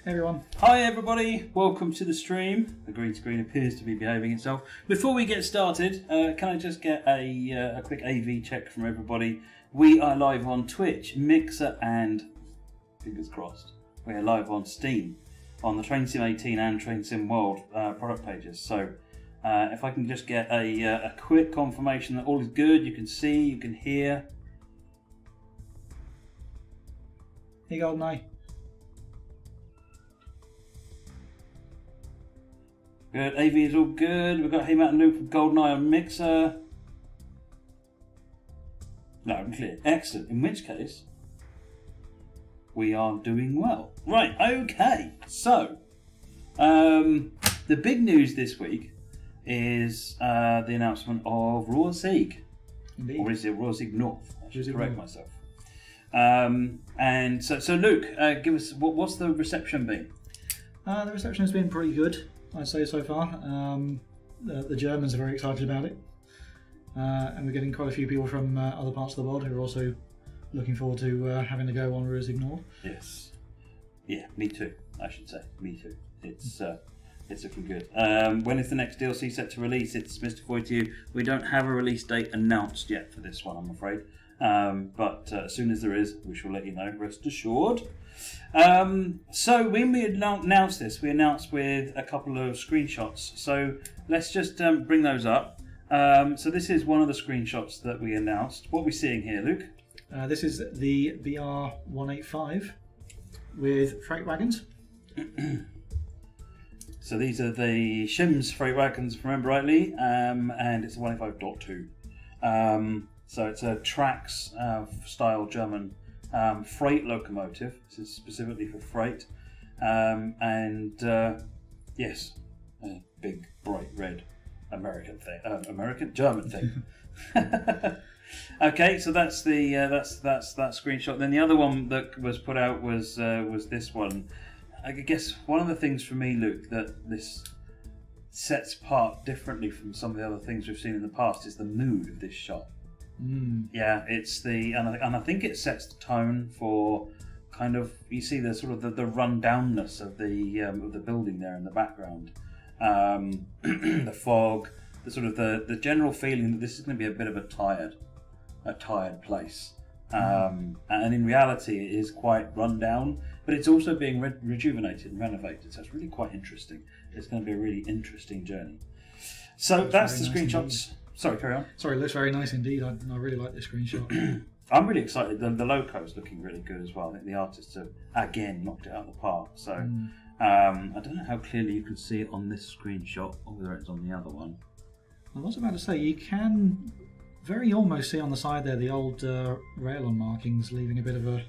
Hey everyone. Hi everybody, welcome to the stream. The green screen appears to be behaving itself. Before we get started, can I just get a quick AV check from everybody? We are live on Twitch, Mixer and, fingers crossed, we are live on Steam, on the Train Sim 18 and Train Sim World product pages. So if I can just get a quick confirmation that all is good, you can see, you can hear. Hey GoldenEye. Good, AV is all good. We've got Hey Matt and Luke from GoldenEye on Mixer. Loud and clear. Excellent. In which case, we are doing well. Right, okay. So, the big news this week is the announcement of Ruhr-Sieg. Indeed. Or is it Ruhr-Sieg Nord? I should correct Nord. myself. And so Luke, give us, what's the reception been? The reception has been pretty good, I'd say, so far. The Germans are very excited about it. And we're getting quite a few people from other parts of the world who are also looking forward to having a go on Ruhr-Sieg Nord. Yes. Yeah, me too, I should say. Me too. It's looking good. When is the next DLC set to release? It's Mr. Foy to you. We don't have a release date announced yet for this one, I'm afraid. But as soon as there is, we shall let you know, rest assured. So when we announced this, we announced with a couple of screenshots. So let's just bring those up. So this is one of the screenshots that we announced. What are we seeing here, Luke? This is the BR-185 with freight wagons. So these are the Shims freight wagons, if I remember rightly, and it's a 185.2. So it's a Trax style German freight locomotive. This is specifically for freight. Yes, a big, bright red American thing. German thing. Okay, so that's the that screenshot. Then the other one that was put out was this one. I guess one of the things for me, Luke, that this sets apart differently from some of the other things we've seen in the past is the mood of this shot. Yeah, it's and I think it sets the tone for kind of, you see the sort of the rundownness of the building there in the background, the fog, the sort of the general feeling that this is going to be a bit of a tired place, and in reality it is quite run down, but it's also being rejuvenated and renovated, so it's really quite interesting. It's going to be a really interesting journey. So that's the screenshots. Sorry, carry on. Sorry, it looks very nice indeed. I really like this screenshot. I'm really excited. The loco's looking really good as well. I think the artists have, again, knocked it out of the park. So I don't know how clearly you can see it on this screenshot or whether it's on the other one. I was about to say, you can very almost see on the side there the old rail-on markings leaving a bit of a...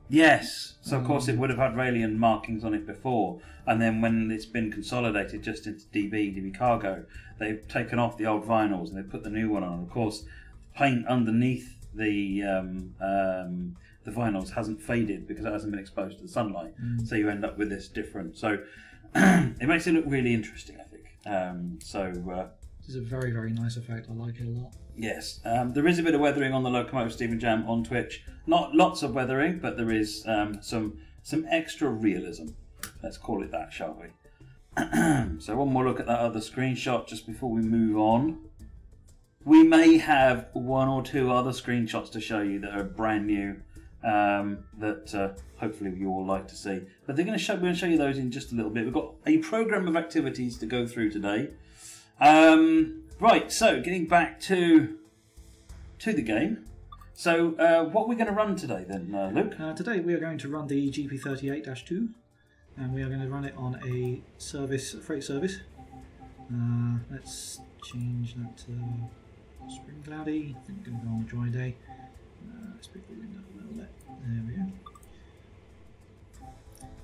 Yes, so of course it would have had Raelian markings on it before, and then when it's been consolidated just into DB Cargo, they've taken off the old vinyls and they've put the new one on. And of course, paint underneath the vinyls hasn't faded because it hasn't been exposed to the sunlight, so you end up with this different. So it makes it look really interesting, I think. This is a very, very nice effect. I like it a lot. Yes, there is a bit of weathering on the locomotive, Stephen Jam, on Twitch. Not lots of weathering, but there is some extra realism. Let's call it that, shall we? So one more look at that other screenshot just before we move on. We may have one or two other screenshots to show you that are brand new, that hopefully you all like to see. But we're going to show you those in just a little bit. We've got a programme of activities to go through today. Right, so getting back to the game. So what we're going to run today then, Luke? Today we are going to run the GP38-2, and we are going to run it on a freight service. Let's change that to spring cloudy. I think we're going to go on a dry day. Let's pick the window a little bit. There we go.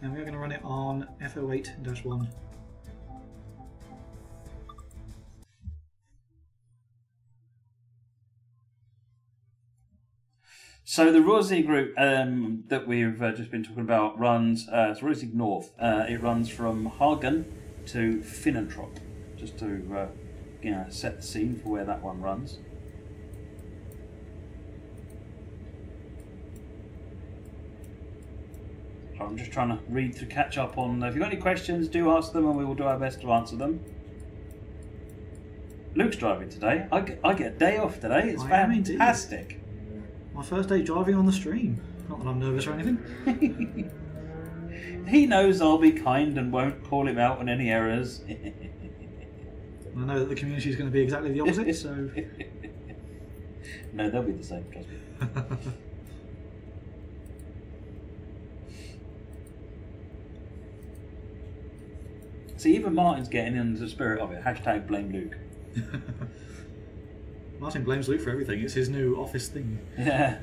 And we are going to run it on FO8-1. So the Ruhr-Sieg route that we've just been talking about runs, it's Ruhr-Sieg North. It runs from Hagen to Finnentrop, just to set the scene for where that one runs. I'm just trying to read to catch up on. If you've got any questions, do ask them, and we will do our best to answer them. Luke's driving today. I get a day off today. It's fantastic. My first day driving on the stream. Not that I'm nervous or anything. He knows I'll be kind and won't call him out on any errors. I know that the community is going to be exactly the opposite, so... No, they'll be the same, trust me. See, even Martin's getting into the spirit of it. Hashtag blame Luke. Martin blames Luke for everything. It's his new office thing. Yeah.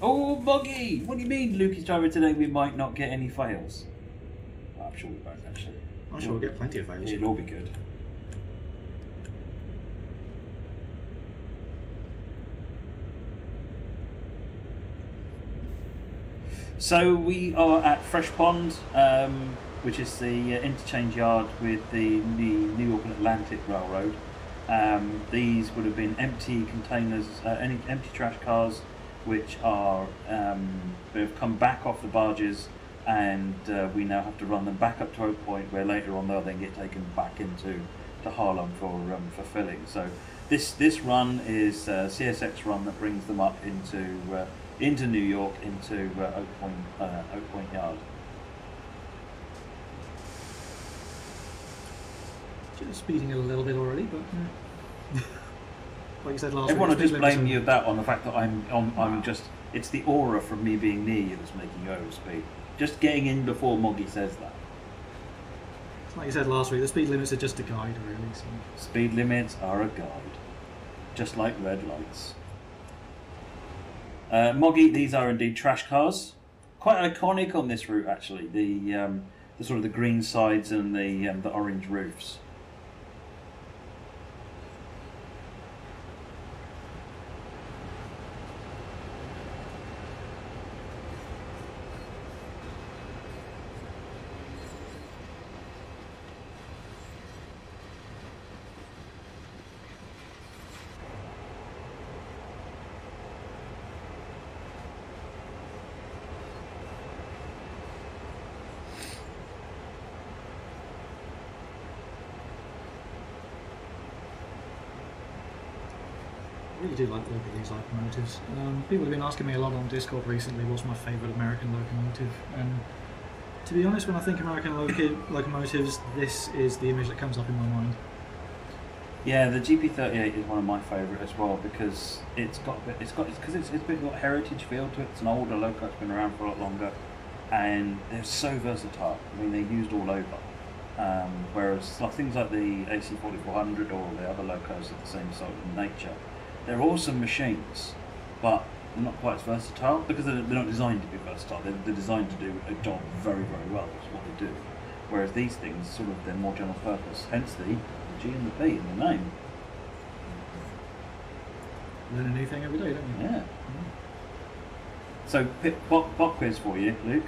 Oh, Boggy! What do you mean Luke is driving today? We might not get any fails. Well, I'm sure we won't, actually. I'm sure we'll get plenty of fails. It'll all be good. So we are at Fresh Pond, which is the interchange yard with the New York and Atlantic Railroad. These would have been empty containers, empty trash cars, which are have come back off the barges, and we now have to run them back up to Oak Point, where later on they'll then get taken back into Harlem for filling. So this run is a CSX run that brings them up into New York, into Oak Point Yard. Just speeding a little bit already, but like you said last week, everyone will just blame you that on the fact that I'm just. It's the aura from me being near you that's making you overspeed. Just getting in before Moggy says that. Like you said last week, the speed limits are just a guide, really. So. Speed limits are a guide, just like red lights. Moggy, these are indeed trash cars. Quite iconic on this route, actually. The sort of the green sides and the orange roofs. I really do like the look of these locomotives. People have been asking me a lot on Discord recently what's my favourite American locomotive, and to be honest, when I think American locomotives, this is the image that comes up in my mind. Yeah, the GP38 is one of my favourite as well, because it's got a bit got heritage feel to it. It's an older loco, it's been around for a lot longer, and they're so versatile. I mean, they're used all over. Whereas things like the AC4400 or the other locos of the same sort of nature, they're awesome machines, but they're not quite as versatile because they're not designed to be versatile. They're designed to do a job very, very well. That's what they do. Whereas these things, they're more general purpose. Hence the G and the P in the name. Learn a new thing every day, don't you? Yeah. So, pop quiz for you, Luke.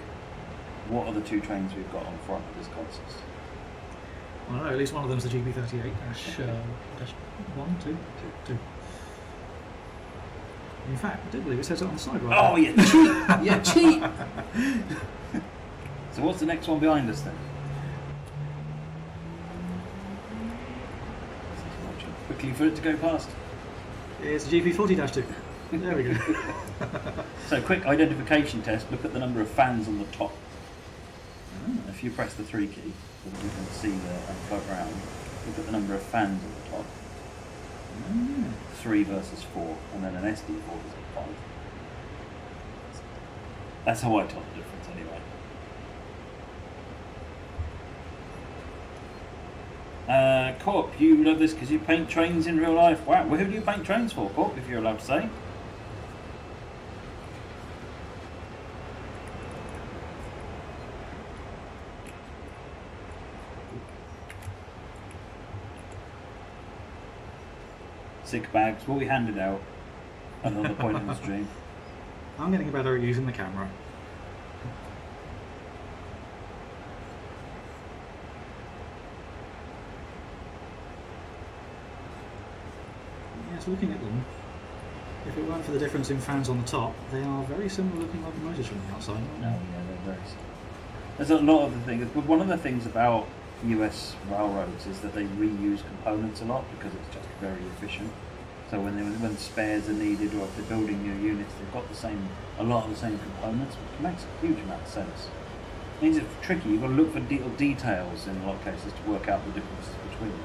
What are the two trains we've got on front of this consist? I don't know, at least one of them's the GP38 1, 2. In fact, I do believe it says it on the side right Oh, you cheat! You cheat! So what's the next one behind us then? Quickly for it to go past. It's the GP40-2. There we go. So quick identification test, look at the number of fans on the top. If you press the 3 key, so that you can see and float around, look at the number of fans on the top. 3 versus 4, and then an SD4 is at 5. That's how I tell the difference anyway. Corp, you love this because you paint trains in real life. Wow, well, who do you paint trains for, Corp, if you're allowed to say? Sick bags will be handed out at another point in the stream. I'm getting better at using the camera. Yes, looking at them. if it weren't for the difference in fans on the top, they are very similar looking locomotives from the outside. No, yeah, they're very similar. There's a lot of the things, but one of the things about US railroads is that they reuse components a lot because it's just very efficient. So when spares are needed, or if they're building new units, they've got a lot of the same components, which makes a huge amount of sense. It means it's tricky. You've got to look for details in a lot of cases to work out the differences between them.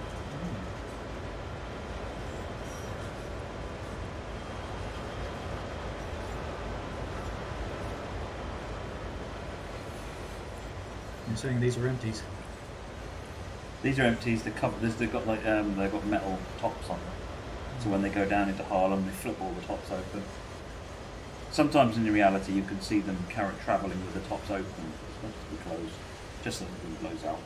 You're saying these are empties? These are empties. They've got like they've got metal tops on them. So when they go down into Harlem, they flip all the tops open. Sometimes in reality, you can see them travelling with the tops open, it's meant to be closed, just so the wind blows out.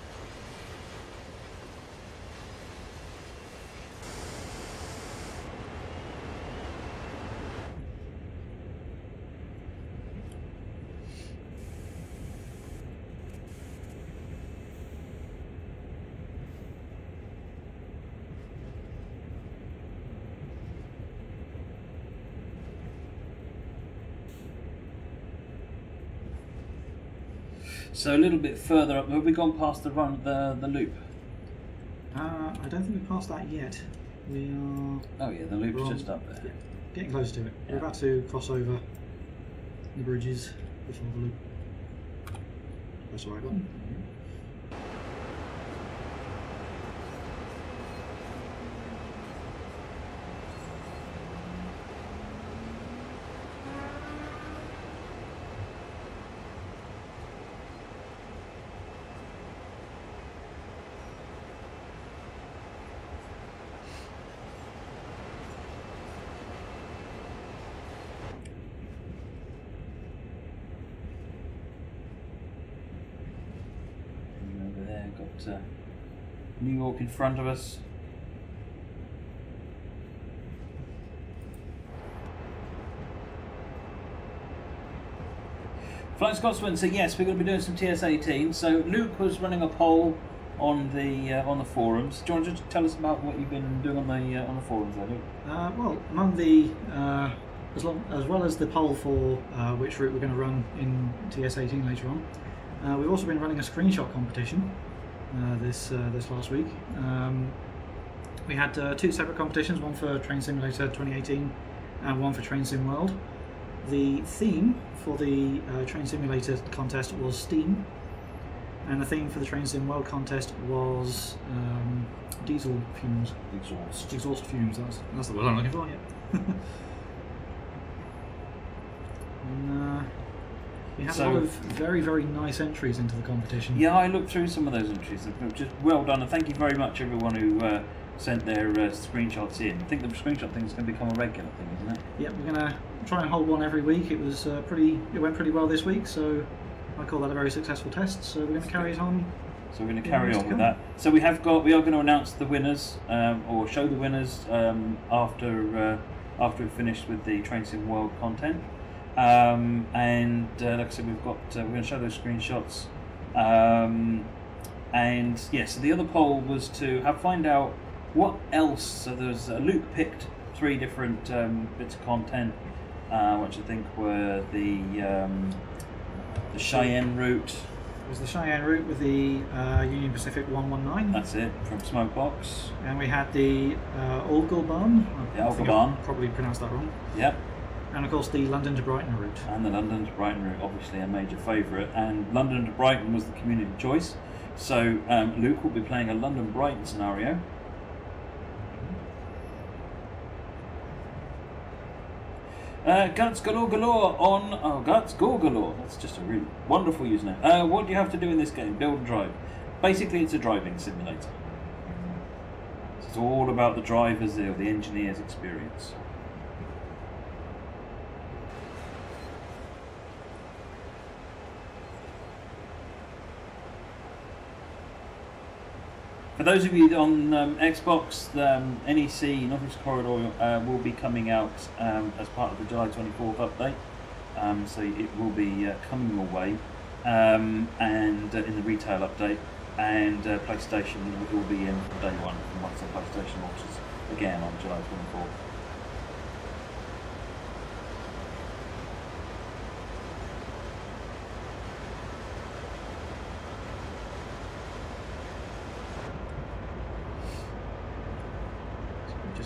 So a little bit further up, have we gone past the loop? I don't think we've passed that yet. We are... Oh yeah, the loop's just up there. Yeah, getting close to it. Yeah. We're about to cross over the bridges before the loop. That's the right one. Got New York in front of us. Flying Scotsman, so yes, we're going to be doing some TS18. So Luke was running a poll on the forums. Do you want to just tell us about what you've been doing on the forums, there, Luke? Well, among the as well as the poll for which route we're going to run in TS18 later on, we've also been running a screenshot competition. This last week. We had two separate competitions, one for Train Simulator 2018 and one for Train Sim World. The theme for the Train Simulator contest was Steam, and the theme for the Train Sim World contest was diesel fumes. Exhaust fumes, that's the word I'm looking for, yeah. And, we had a lot of very, very nice entries into the competition. Yeah, I looked through some of those entries. Just well done, and thank you very much everyone who sent their screenshots in. I think the screenshot thing is going to become a regular thing, isn't it? Yeah, we're going to try and hold one every week. It was it went pretty well this week, so I call that a very successful test. So we're going to carry it on. So we're going to carry on with that. So we are going to announce the winners, or show the winners after we've finished with the Train Sim World content. And like I said, we're going to show those screenshots. And yes, so the other poll was to find out what else. So there's Luke picked 3 different bits of content, which I think were the Cheyenne route. It was the Cheyenne route with the Union Pacific 119. That's it, from Smokebox. And we had the Autobahn. The Autobahn. Probably pronounced that wrong. Yep. And of course the London to Brighton route. And the London to Brighton route, obviously a major favourite. And London to Brighton was the community choice. So Luke will be playing a London-Brighton scenario. Guts Galore Galore on... Oh, Guts Gore Galore. That's just a really wonderful username. What do you have to do in this game? Build and drive. Basically, it's a driving simulator. It's all about the driver's or the engineer's experience. For those of you on Xbox, the NEC Northeast Corridor will be coming out as part of the July 24th update, so it will be coming your way, and in the retail update, and PlayStation will be in from day one, once the PlayStation launches again on July 24th.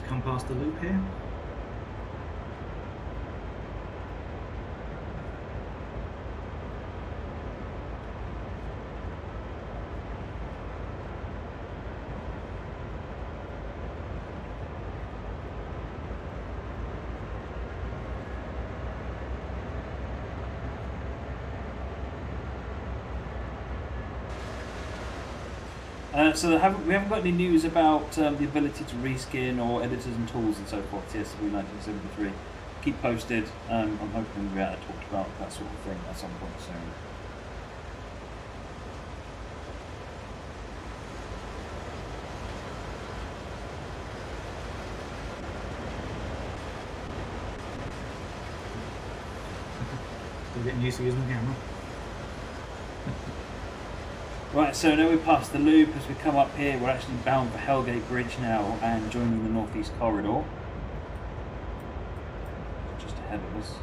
come past the loop here. So we haven't got any news about the ability to reskin or editors and tools and so forth. TSW 1973. Keep posted. I'm hoping we'll be able to talk about that sort of thing at some point soon. Still getting used to using the camera. Right, so now we're past the loop. As we come up here, we're actually bound for Hellgate Bridge now and joining the northeast corridor. Just ahead of us.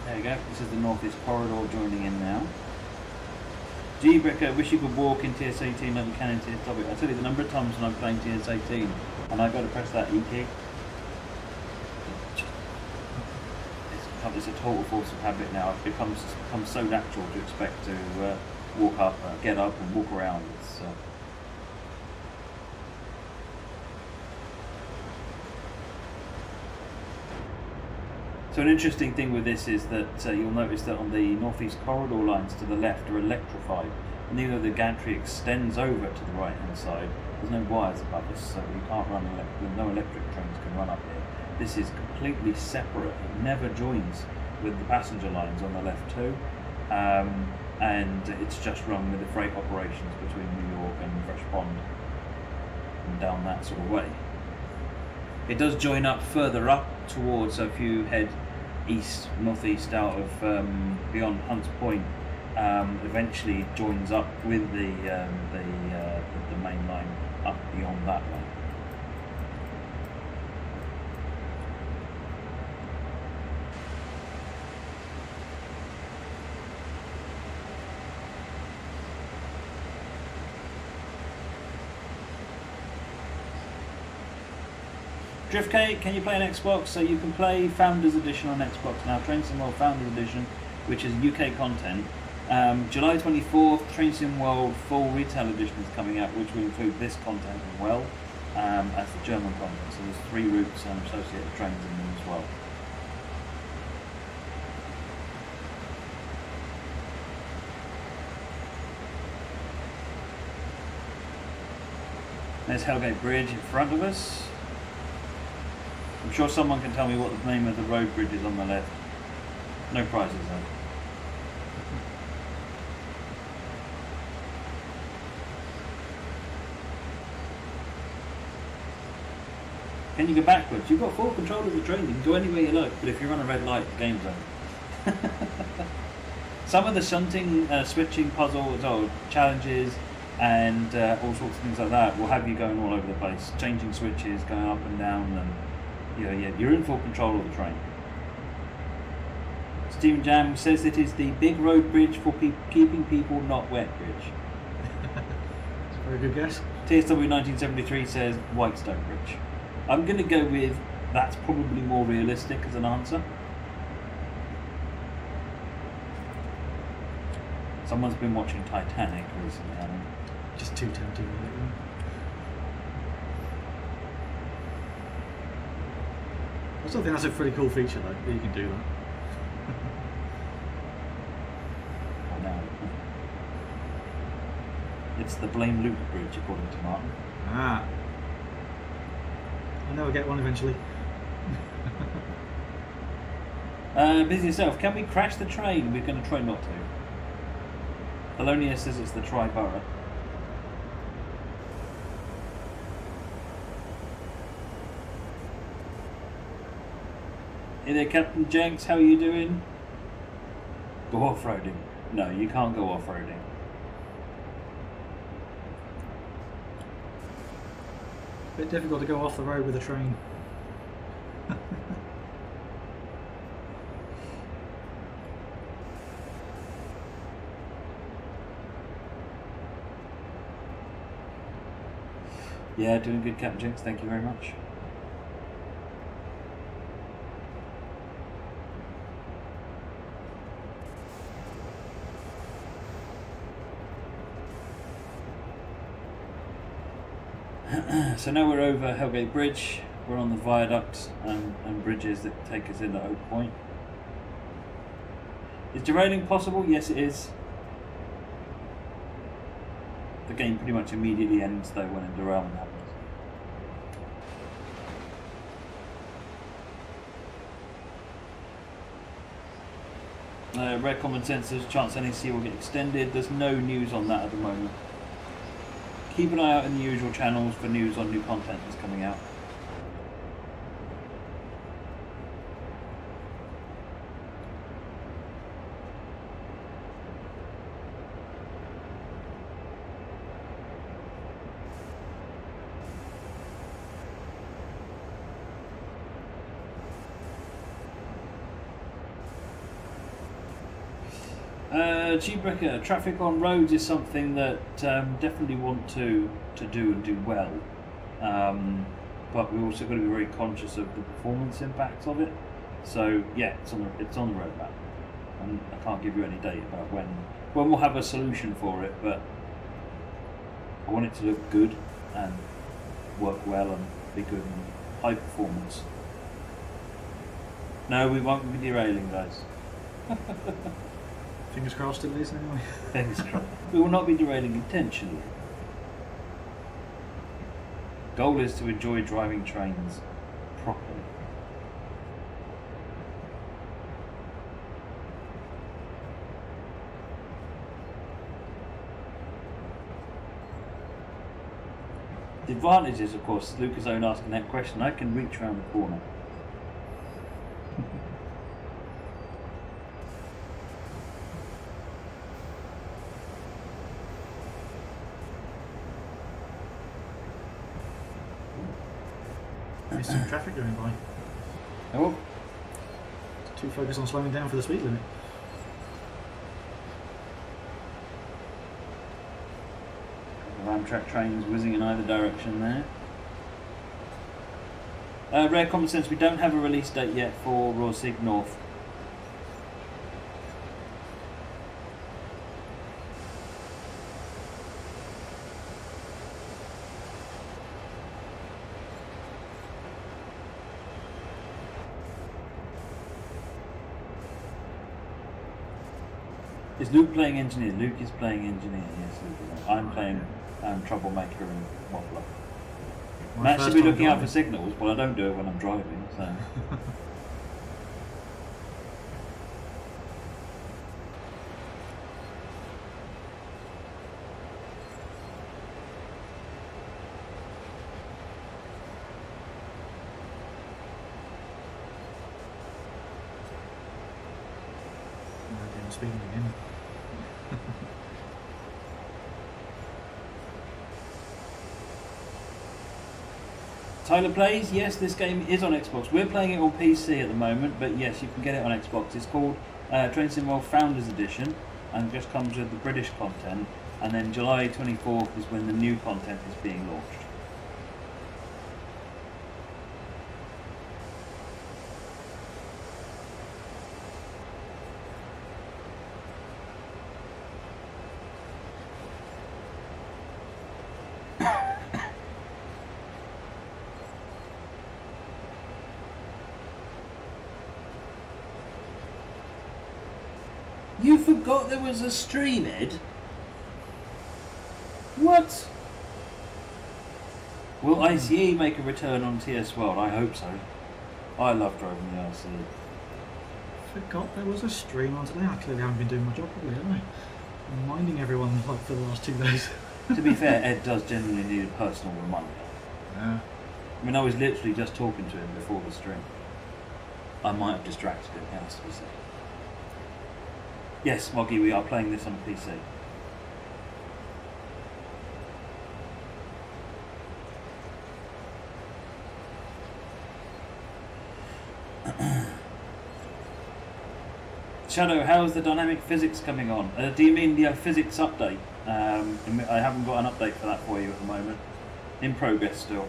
There you go, this is the northeast corridor joining in now. G-Bricker, wish you could walk in TS18 like you can in TSW. I tell you the number of times when I'm playing TS18 and I've got to press that E key. It's a total force of habit now. It becomes so natural to expect to walk up, get up and walk around. So an interesting thing with this is that you'll notice that on the northeast corridor lines to the left are electrified, and even though the gantry extends over to the right hand side, there's no wires above us, so you can't run no electric trains can run up here. This is completely separate. It never joins with the passenger lines on the left too, and it's just run with the freight operations between New York and Fresh Pond and down that sort of way. It does join up further up towards, so if you head east, northeast out of beyond Hunts Point, eventually joins up with the main line up beyond that way. Driftcake, can you play an Xbox? So you can play Founders Edition on Xbox now. Train Sim World Founders Edition, which is UK content. July 24th, Train Sim World Full Retail Edition is coming out, which will include this content as well as the German content. So there's 3 routes and associated trains in them as well. There's Hellgate Bridge in front of us. I'm sure someone can tell me what the name of the road bridge is on the left. No prizes though. Can you go backwards? You've got full control of the train. You can go anywhere you like, but if you're on a red light, the game's over. Some of the shunting, switching puzzles or challenges and all sorts of things like that will have you going all over the place, changing switches, going up and down, and you're in full control of the train. Stephen Jam says it is the big road bridge for keeping people not wet bridge. That's a very good guess. TSW 1973 says Whitestone Bridge. I'm going to go with that's probably more realistic as an answer. Someone's been watching Titanic recently, I think. Just too tempting. I still think that's a pretty cool feature though, that you can do that. Oh no. It's the Blame Loop Bridge according to Martin. Ah. I'll never get one eventually. Busy yourself. Can we crash the train? We're going to try not to. Polonia says it's the Tri-Borough. Hey there, Captain Jenks, how are you doing? Go off-roading. No, you can't go off-roading. Bit difficult to go off the road with a train. Yeah, doing good, Captain Jenks, thank you very much. So now we're over Hellgate Bridge, we're on the viaducts and bridges that take us into Oak Point. Is derailing possible? Yes it is. The game pretty much immediately ends though when a derailment happens. Red Common Sense, there's a chance NEC will get extended. There's no news on that at the moment. Keep an eye out in the usual channels for news on new content that's coming out. G-Breaker, traffic on roads is something that definitely want to do and do well, but we also got to be very conscious of the performance impacts of it. So yeah, it's on the roadmap, and I can't give you any date about when we'll have a solution for it, but I want it to look good and work well and be good and high performance. No, we won't be derailing, guys. Fingers crossed at least, anyway. Fingers crossed. We will not be derailing intentionally. Goal is to enjoy driving trains properly. The advantage is, of course, Lucas Owen asking that question, I can reach around the corner. There's some traffic going by. Oh. Too focused on slowing down for the speed limit. Ramtrak trains whizzing in either direction there. Rare Common Sense, we don't have a release date yet for Ruhr-Sieg Nord. Is Luke playing engineer? Luke is playing engineer, yes. Luke is. I'm playing troublemaker and waffler. Matt should be looking out for signals, but I don't do it when I'm driving, so. Speaking again. Tyler plays, yes, this game is on Xbox. We're playing it on PC at the moment, but yes, you can get it on Xbox. It's called Train Sim World Founders Edition, and just comes with the British content, and then July 24th is when the new content is being launched. You forgot there was a stream, Ed? What? Will ICE make a return on TS World? I hope so. I love driving the ICE. Forgot there was a stream on today. I clearly haven't been doing my job properly, have I? I'm minding everyone like for the last 2 days. To be fair, Ed does generally need a personal reminder. Yeah. I mean, I was literally just talking to him before the stream. I might have distracted him, he has to be said. Yes, Moggy, we are playing this on PC. Shadow, how's the dynamic physics coming on? Do you mean the physics update? I haven't got an update for that for you at the moment. In progress still.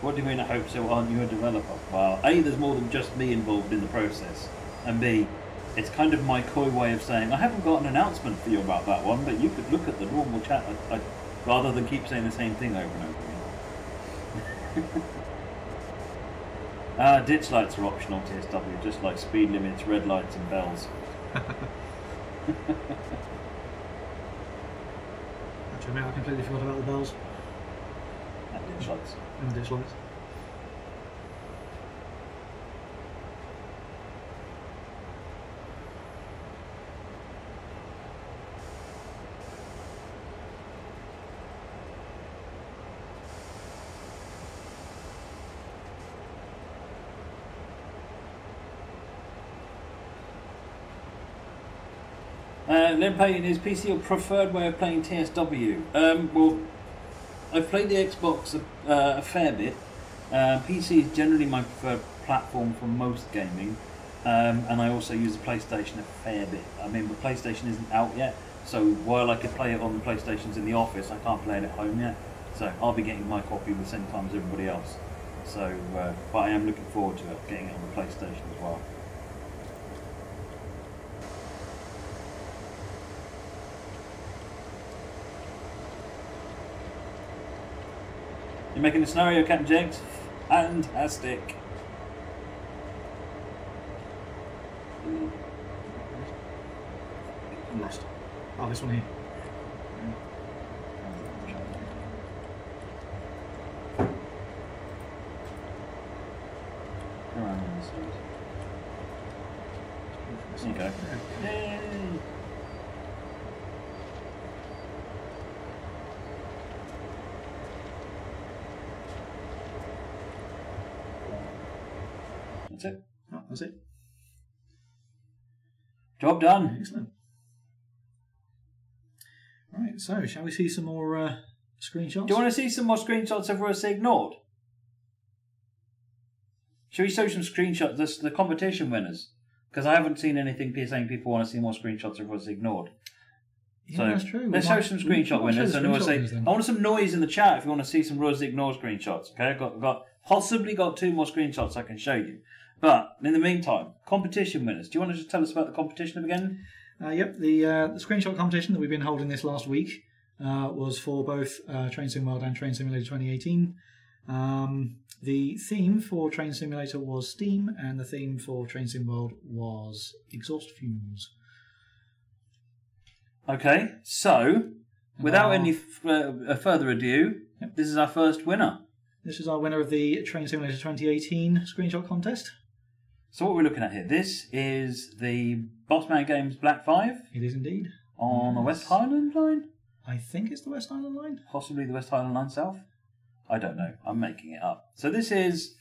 What do you mean I hope so? Aren't you a developer? Well, A, there's more than just me involved in the process. And B, it's kind of my coy way of saying, I haven't got an announcement for you about that one, but you could look at the normal chat rather than keep saying the same thing over and over again. Ditch lights are optional TSW, just like speed limits, red lights and bells. Actually, mate, I completely forgot about the bells. And ditch lights. And ditch lights. Limpayne, is PC your preferred way of playing TSW? Well, I've played the Xbox a fair bit. PC is generally my preferred platform for most gaming, and I also use the PlayStation a fair bit. I mean, the PlayStation isn't out yet, so while I could play it on the PlayStations in the office, I can't play it at home yet. So I'll be getting my copy at the same time as everybody else. So, but I am looking forward to it, getting it on the PlayStation as well. You're making a scenario, Captain Jenks? Fantastic. I'm lost. Oh, this one here. Around on the street. There you go. Yay! That's it. Oh, that's it. Job done. Excellent. Right, so shall we see some more screenshots? Do you want to see some more screenshots of Ruhr-Sieg Nord? Should we show some screenshots, the competition winners? Because I haven't seen anything saying people want to see more screenshots of Ruhr-Sieg Nord. Yeah, So that's true. let's show some screenshot winners, and we'll say, I want some noise in the chat if you want to see some Ruhr-Sieg Nord screenshots. Okay, I've possibly got 2 more screenshots I can show you. But in the meantime, competition winners. Do you want to just tell us about the competition again? Yep, the screenshot competition that we've been holding this last week was for both Train Sim World and Train Simulator 2018. The theme for Train Simulator was Steam, and the theme for Train Sim World was exhaust fumes. Okay, so without any further ado, yep, this is our first winner. This is our winner of the Train Simulator 2018 screenshot contest. So what we're looking at here, this is the Bossman Games Black 5. It is indeed. On the West Highland line? I think it's the West Highland line. Possibly the West Highland line South? I don't know. I'm making it up. So this is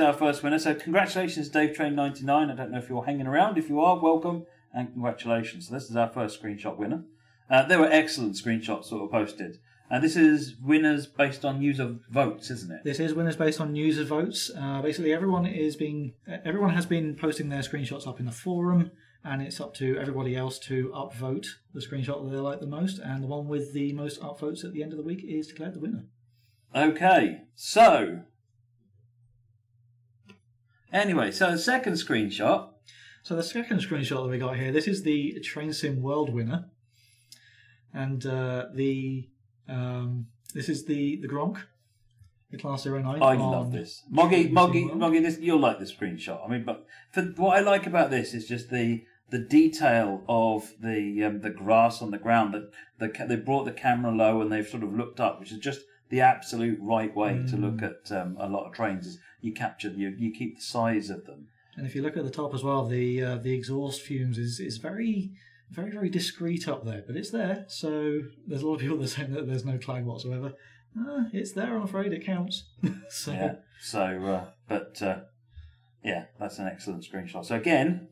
our first winner. So congratulations, DaveTrain99. I don't know if you're hanging around. If you are, welcome and congratulations. So this is our first screenshot winner. There were excellent screenshots that were posted. And this is winners based on user votes, isn't it? This is winners based on user votes. Basically, everyone has been posting their screenshots up in the forum, and it's up to everybody else to upvote the screenshot that they like the most, and the one with the most upvotes at the end of the week is declared the winner. Okay, so anyway, so the second screenshot. So the second screenshot that we got here, this is the Train Sim World winner, and this is the Gronk, the Class 09. I love this. Moggy, you'll like this screenshot. I mean, but what I like about this is just the detail of the grass on the ground. That they brought the camera low and they've sort of looked up, which is just the absolute right way to look at a lot of trains. Is you keep the size of them. And if you look at the top as well, the exhaust fumes is very, very, very discreet up there, but it's there. So there's a lot of people that are saying that there's no cloud whatsoever. It's there, I'm afraid. It counts. So. Yeah. So, yeah, that's an excellent screenshot. So again,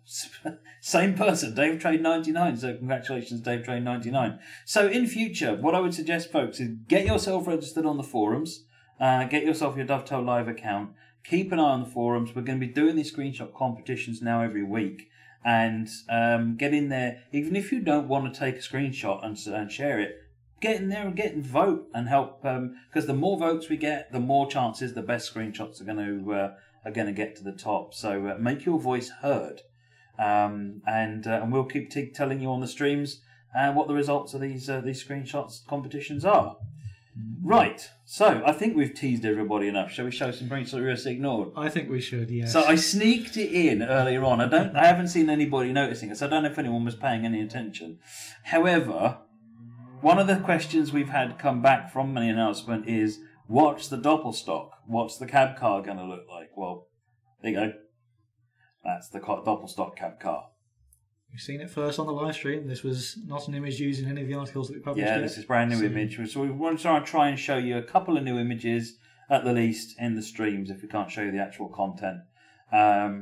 same person, Dave Trade 99. So congratulations, Dave Trade 99. So in future, what I would suggest, folks, is get yourself registered on the forums. Get yourself your Dovetail Live account. Keep an eye on the forums. We're going to be doing these screenshot competitions now every week. And get in there. Even if you don't want to take a screenshot and share it, get in there and vote and help. Because the more votes we get, the more chances the best screenshots are going to get to the top. So make your voice heard. And we'll keep telling you on the streams what the results of these screenshots competitions are. Right, so I think we've teased everybody enough. Shall we show some screenshots of Ruhr-Sieg Nord? I think we should, yes. So I sneaked it in earlier on. I haven't seen anybody noticing it, so I don't know if anyone was paying any attention. However, one of the questions we've had come back from the announcement is, what's the Doppelstock? What's the cab car going to look like? Well, there you go. That's the Doppelstock cab car. You've seen it first on the live stream. This was not an image used in any of the articles that we published. Yeah, this is brand new image. So we want to try and show you a couple of new images, at the least, in the streams, if we can't show you the actual content,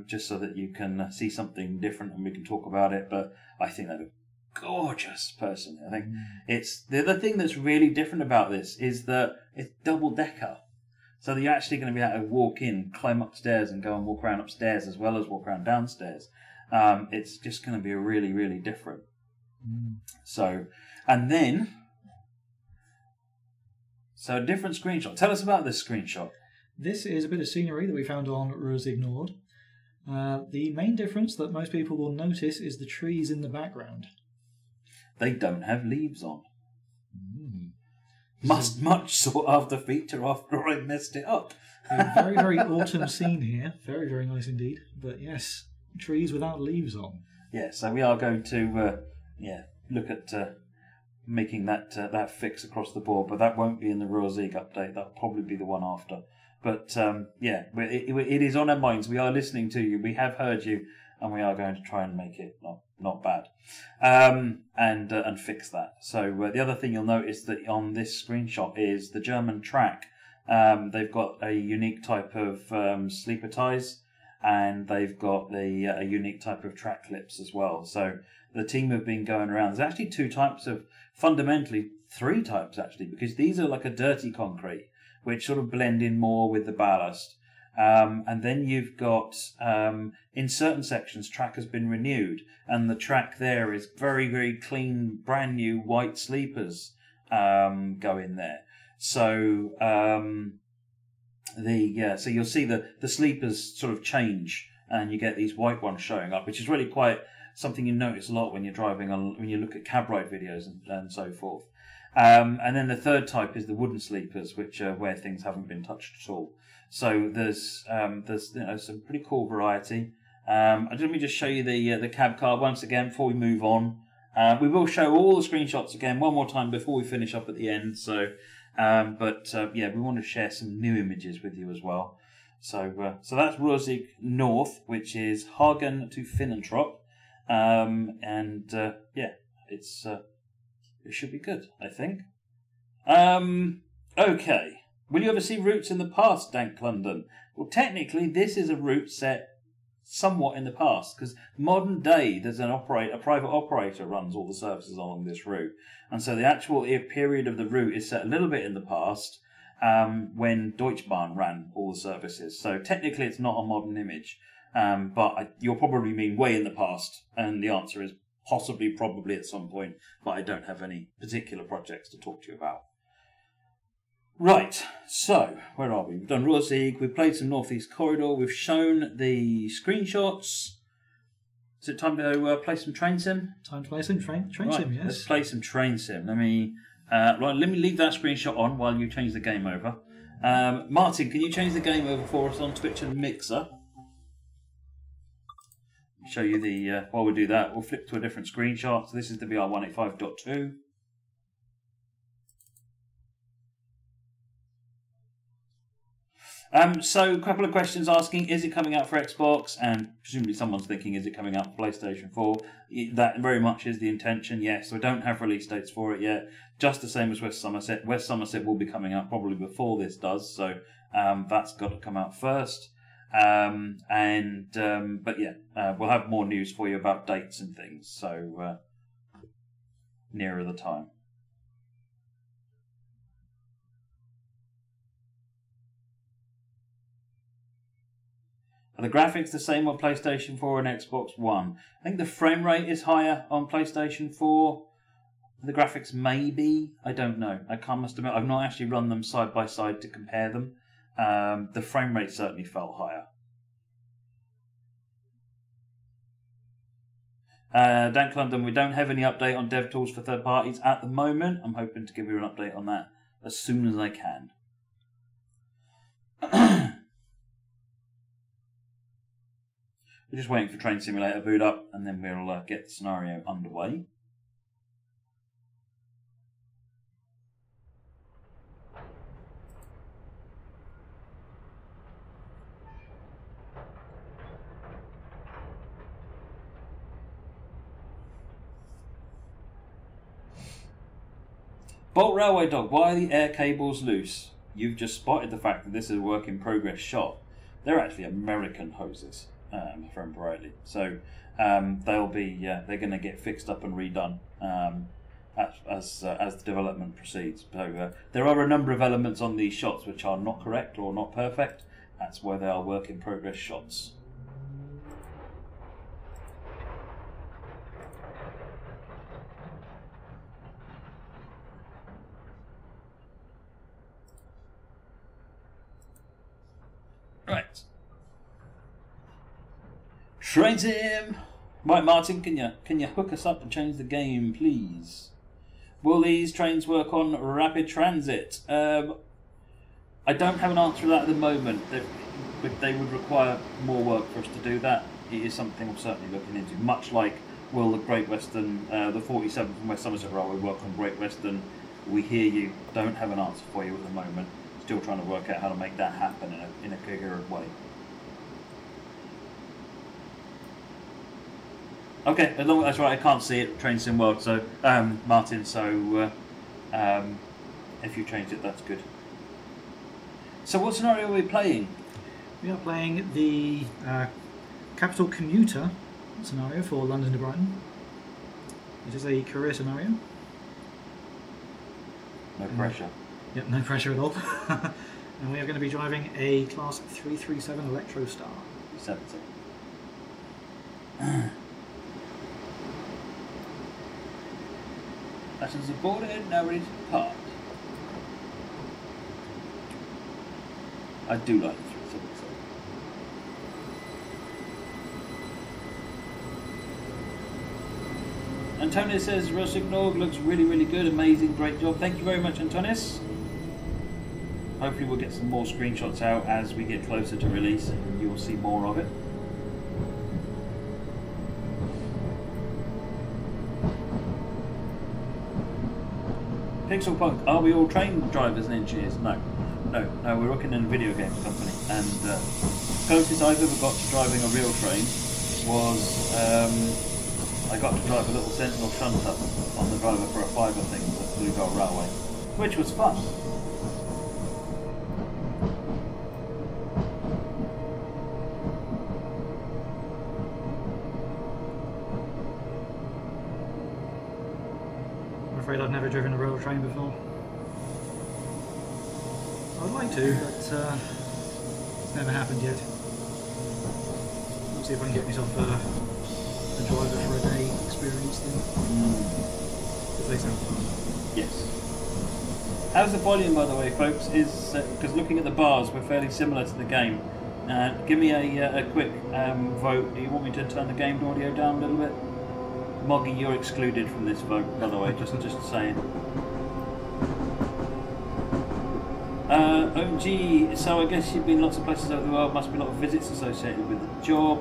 just so that you can see something different and we can talk about it. But I think they look gorgeous, personally. I think it's the thing that's really different about this is that it's double-decker. So that you're actually going to be able to walk in, climb upstairs and go and walk around upstairs as well as walk around downstairs. It's just going to be really, really different. So a different screenshot. Tell us about this screenshot. This is a bit of scenery that we found on Ruhr-Sieg Nord. The main difference that most people will notice is the trees in the background. They don't have leaves on. Much sought after feature after I messed it up. A very, very autumn scene here. Very, very nice indeed. But yes, trees without leaves on. Yeah, so we are going to look at making that fix across the board, but that won't be in the Ruhr-Sieg update. That'll probably be the one after. But it is on our minds. We are listening to you. We have heard you, and we are going to try and make it not bad, and fix that. So the other thing you'll notice that on this screenshot is the German track. They've got a unique type of sleeper ties. And they've got a unique type of track clips as well. So the team have been going around. There's actually fundamentally three types actually, because these are like a dirty concrete, which sort of blend in more with the ballast. And then you've got, in certain sections, track has been renewed. And the track there is very, very clean, brand new white sleepers go in there. So... so you'll see the sleepers sort of change, and you get these white ones showing up, which is really quite something you notice a lot when you're driving when you look at cab ride videos and so forth. And then the third type is the wooden sleepers, which are where things haven't been touched at all. So there's some pretty cool variety. Let me just show you the cab car once again before we move on. We will show all the screenshots again one more time before we finish up at the end. So. We want to share some new images with you as well. So that's Ruhr-Sieg North, which is Hagen to Finnentrop, it should be good, I think. Okay. Will you ever see routes in the past, Dank London? Well, technically, this is a route set somewhat in the past, because modern day there's a private operator runs all the services along this route, and so the actual period of the route is set a little bit in the past, when Deutsche Bahn ran all the services. So technically it's not a modern image, but you'll probably mean way in the past, and the answer is probably at some point, but I don't have any particular projects to talk to you about. Right, so where are we? We've done Ruhr-Sieg, we've played some Northeast Corridor, we've shown the screenshots. Is it time to play some train sim? Time to play some train sim, yes. Let's play some train sim. Let me leave that screenshot on while you change the game over. Martin, can you change the game over for us on Twitch and Mixer? Show you while we do that, we'll flip to a different screenshot. So this is the VR185.2. So a couple of questions asking, is it coming out for Xbox? And presumably someone's thinking, is it coming out for PlayStation 4? That very much is the intention, yes. We don't have release dates for it yet. Just the same as West Somerset. West Somerset will be coming out probably before this does, so that's got to come out first. But yeah, we'll have more news for you about dates and things, so nearer the time. Are the graphics the same on PlayStation 4 and Xbox One? I think the frame rate is higher on PlayStation 4. The graphics may be. I don't know. I must admit, I've not actually run them side by side to compare them. The frame rate certainly felt higher. Dank London, we don't have any update on dev tools for third parties at the moment. I'm hoping to give you an update on that as soon as I can. We're just waiting for Train Simulator boot up, and then we'll get the scenario underway. Bolt Railway Dog, why are the air cables loose? You've just spotted the fact that this is a work in progress shot. They're actually American hoses. From Brightly, so they'll be they're going to get fixed up and redone as the development proceeds. So there are a number of elements on these shots which are not correct or not perfect. That's why they are work in progress shots. Right. Train Sim! Right, Martin, can you hook us up and change the game, please? Will these trains work on rapid transit? I don't have an answer to that at the moment. They would require more work for us to do that. It is something I'm certainly looking into. Much like will the Great Western, the 47 from West Somerset Railway work on Great Western? We hear you. Don't have an answer for you at the moment. Still trying to work out how to make that happen in a coherent way. Okay, as long as that's right, I can't see it, Train Sim World, so, Martin, so, if you changed it, that's good. So what scenario are we playing? We are playing the Capital Commuter scenario for London-Brighton. It is a career scenario. No pressure. Yep, no pressure at all. And we are going to be driving a Class 337 Electrostar. 370. Passengers aboarded, now ready to depart. I do like the 377. Antonis says Ruhr-Sieg Nord looks really, really good, amazing, great job. Thank you very much, Antonis. Hopefully we'll get some more screenshots out as we get closer to release and you'll see more of it. Pixel Punk, are we all train drivers and engineers? No, we're working in a video games company, and closest I've ever got to driving a real train was I got to drive a little Sentinel shunter on the driver for a fiver thing at Bluebell Railway, which was fun. I'm afraid I've never driven a rail train before. I'd like to, but it's never happened yet. I'll see if I can get myself a driver for a day experience then. If they sound fun. Yes. How's the volume, by the way, folks? Is because looking at the bars, we're fairly similar to the game. Give me a quick vote. Do you want me to turn the game audio down a little bit? Moggy, you're excluded from this vote, by the way, just saying. OG, so I guess you've been lots of places over the world, must be a lot of visits associated with the job.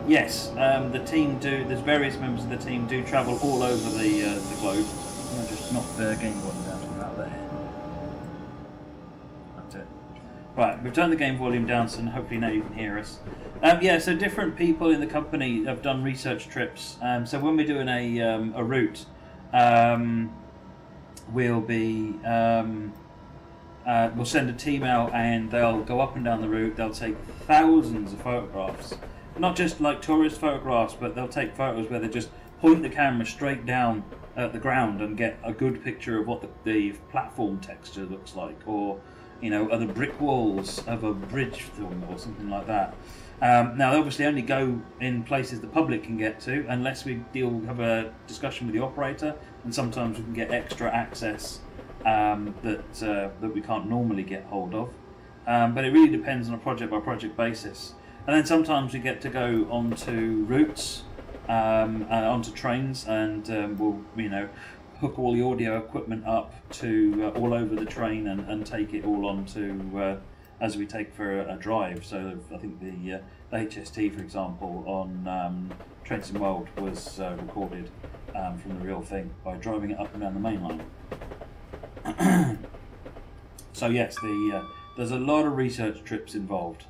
Yes, the team do, there's various members of the team do travel all over the globe. I'll just knock the game button down to about there. That's it. Right, we've turned the game volume down, so hopefully now you can hear us. Yeah, so different people in the company have done research trips. So when we're doing a route, we'll send a team out and they'll go up and down the route. They'll take thousands of photographs, not just like tourist photographs, but they'll take photos where they just point the camera straight down at the ground and get a good picture of what the platform texture looks like, or other brick walls of a bridge film or something like that. Now, they obviously only go in places the public can get to, unless we have a discussion with the operator, and sometimes we can get extra access that we can't normally get hold of. But it really depends on a project by project basis. And then sometimes we get to go onto routes, onto trains, and we'll hook all the audio equipment up to all over the train and take it all onto as we take for a drive. So I think the HST, for example, on Trents and World was recorded from the real thing by driving it up and down the main line. So yes, there's a lot of research trips involved.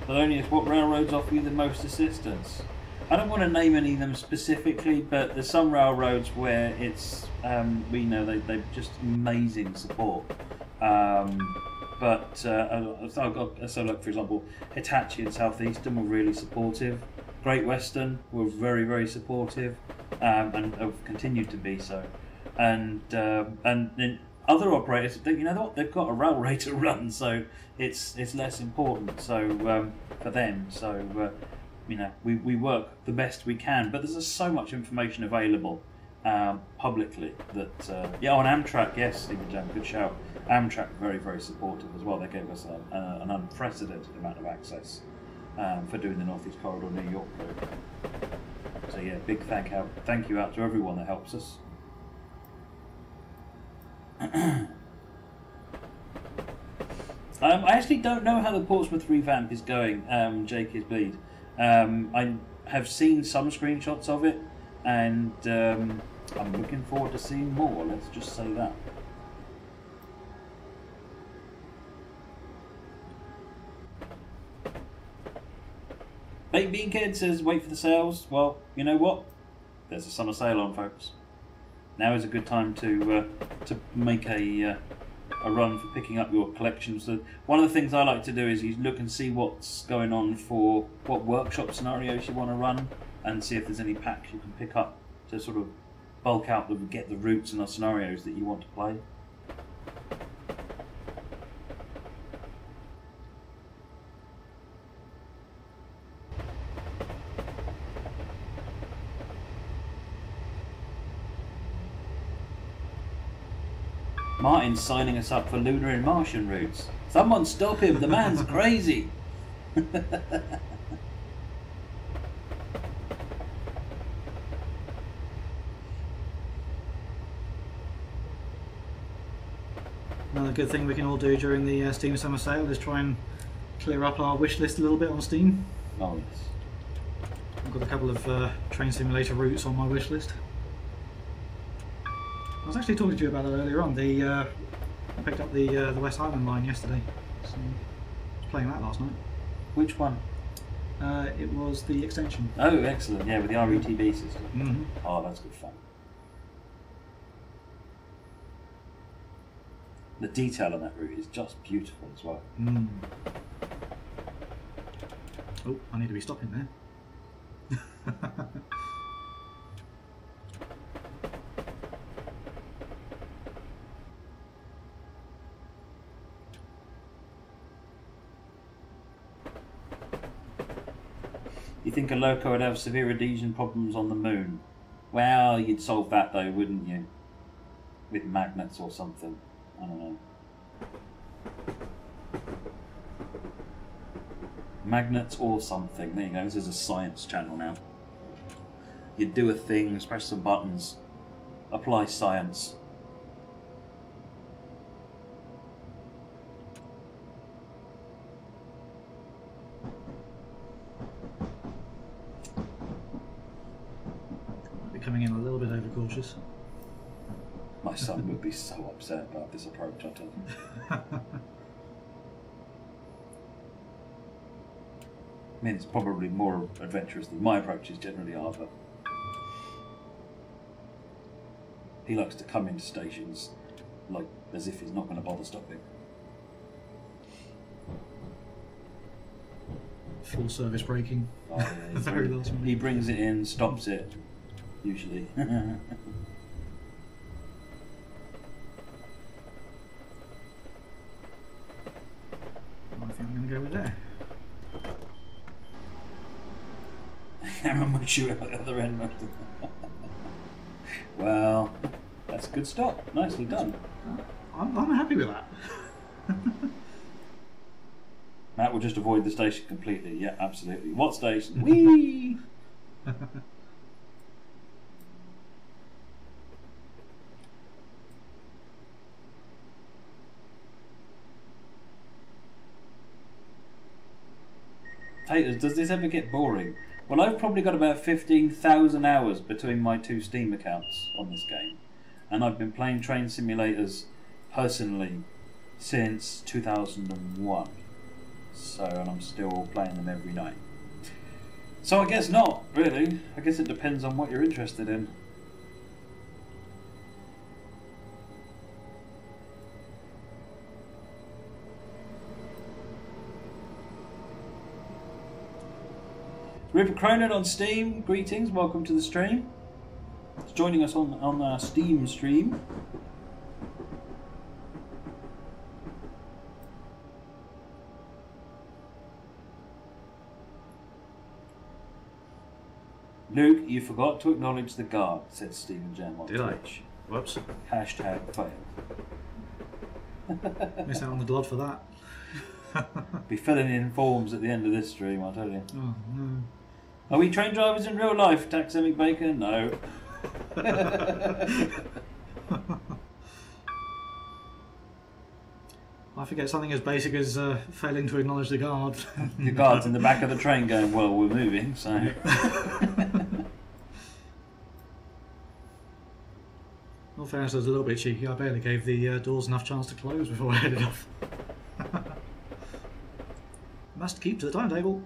Thelonious, what railroads offer you the most assistance? I don't want to name any of them specifically, but there's some railroads where it's they've just amazing support. So like for example, Hitachi and Southeastern were really supportive. Great Western were very, very supportive, and have continued to be so. And then other operators, they've got a railway to run, so it's less important. So for them, so we work the best we can. But there's just so much information available publicly that on Amtrak, yes, Stephen Jam, good shout. Amtrak very, very supportive as well. They gave us an unprecedented amount of access for doing the Northeast Corridor New York route. So yeah, big thank you out to everyone that helps us. I actually don't know how the Portsmouth revamp is going, Jake is bleed. I have seen some screenshots of it, and I'm looking forward to seeing more, let's just say that. Baked Bean Kid says, wait for the sales. Well, you know what? There's a summer sale on, folks. Now is a good time to make a run for picking up your collection. So one of the things I like to do is you look and see what's going on for what workshop scenarios you want to run, and see if there's any packs you can pick up to sort of bulk out get the routes and the scenarios that you want to play. Martin's signing us up for lunar and Martian routes. Someone stop him, the man's crazy. Another good thing we can all do during the Steam Summer Sale is try and clear up our wish list a little bit on Steam. Oh yes. I've got a couple of train simulator routes on my wish list. I was actually talking to you about that earlier on. I picked up the West Highland line yesterday, so I was playing that last night. Which one? It was the extension. Oh, excellent! Yeah, with the RETB system. Mm-hmm. Oh, that's good fun. The detail on that route is just beautiful as well. Mm. Oh, I need to be stopping there. You think a loco would have severe adhesion problems on the moon? Well, you'd solve that though, wouldn't you? With magnets or something. I don't know. Magnets or something. There you go. This is a science channel now. You'd do a thing, press some buttons, apply science. coming in a little bit overcautious. My son would be so upset about this approach, I tell you. I mean, it's probably more adventurous than my approaches generally are, but he likes to come into stations like as if he's not going to bother stopping. Full service braking. Oh, yeah, Very last minute. he brings it in, stops it, usually. I think I'm going to go with there. Cameron would shoot out the other end. Well, that's a good stop. Nicely done. I'm happy with that. Matt will just avoid the station completely. Yeah, absolutely. What station? Whee! Haters, does this ever get boring? Well, I've probably got about 15,000 hours between my two Steam accounts on this game. And I've been playing train simulators personally since 2001. So, and I'm still playing them every night. So I guess not, really. I guess it depends on what you're interested in. Ripper Cronin on Steam, greetings, welcome to the stream. It's joining us on our Steam stream. Luke, you forgot to acknowledge the guard, said Stephen Jam on Twitch. Whoops. Hashtag fail. Miss out on the DOD for that. Be filling in forms at the end of this stream, I'll tell you. Oh, no. Are we train drivers in real life, Taxemic Baker? No. I forget something as basic as failing to acknowledge the guard. The guard's in the back of the train going, well, we're moving, so... In all fairness, I was a little bit cheeky. I barely gave the doors enough chance to close before I headed off. Must keep to the timetable.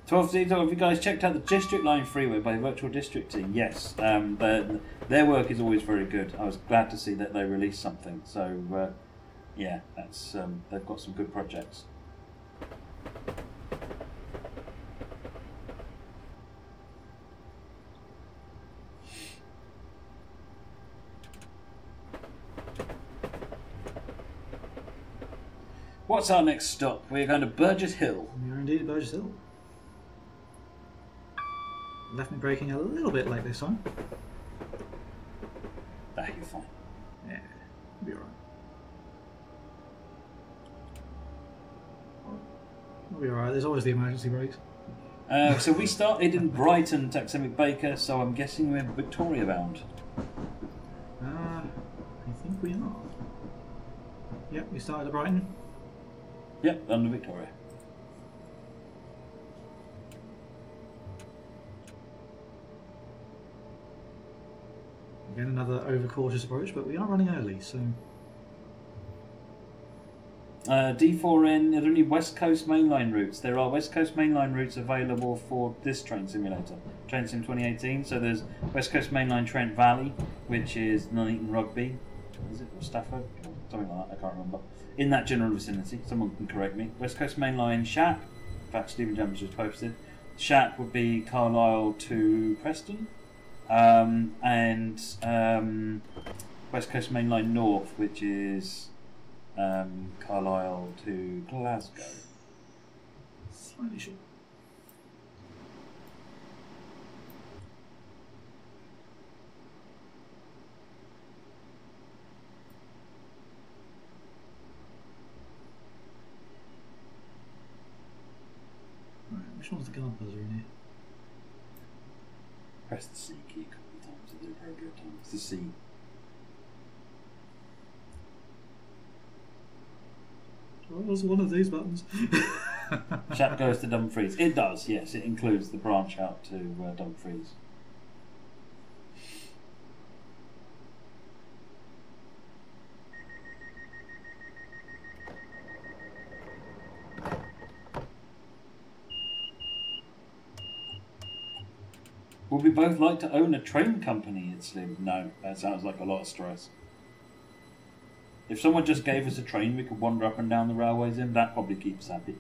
12 have you guys checked out the District Line Freeway by Virtual District Team? Yes, their work is always very good. I was glad to see that they released something. So, yeah, that's they've got some good projects. What's our next stop? We're going to Burgess Hill. We are indeed at Burgess Hill. Left me braking a little bit late this time. Ah, you're fine. Yeah, it'll be alright. It'll be alright, there's always the emergency brakes. So we started in Brighton, Taxemic Baker, so I'm guessing we're Victoria bound. I think we are. Yep, we started at Brighton. Yep, London, Victoria. Again, another overcautious approach, but we are running early, so... D4N, are there any West Coast mainline routes? There are West Coast mainline routes available for this train simulator, Train Sim 2018. So there's West Coast mainline Trent Valley, which is Nuneaton Rugby, is it, or Stafford? Something like that, I can't remember. In that general vicinity, someone can correct me. West Coast mainline Shap, in fact Stephen Jambers just posted. Shap would be Carlisle to Preston. And West Coast mainline North, which is Carlisle to Glasgow. Slightly short. Right, which one's the guard buzzer in here? Press the C key a couple of times at the appropriate time. It's the C. What was one of these buttons? Chat goes to Dumfries. It does, yes. It includes the branch out to Dumfries. Would we both like to own a train company? It's Slim. No, that sounds like a lot of stress. If someone just gave us a train we could wander up and down the railways in, that probably keeps us happy.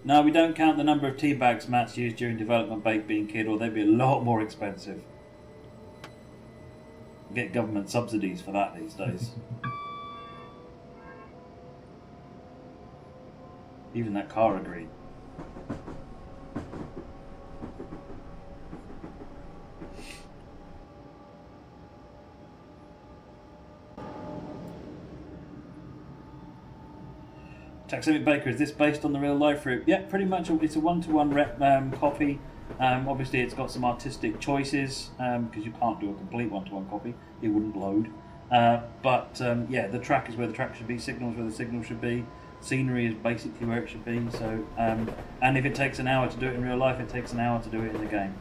No, we don't count the number of tea bags Matt's used during development baked bean kid, or they'd be a lot more expensive. Get government subsidies for that these days. Even that car agreed. Taxomic Baker, is this based on the real life route? Yeah, pretty much. It's a one-to-one copy. Obviously, it's got some artistic choices because you can't do a complete one-to-one copy. It wouldn't load. Yeah, the track is where the track should be. Signals where the signal should be. Scenery is basically where it should be. So, and if it takes an hour to do it in real life, it takes an hour to do it in the game.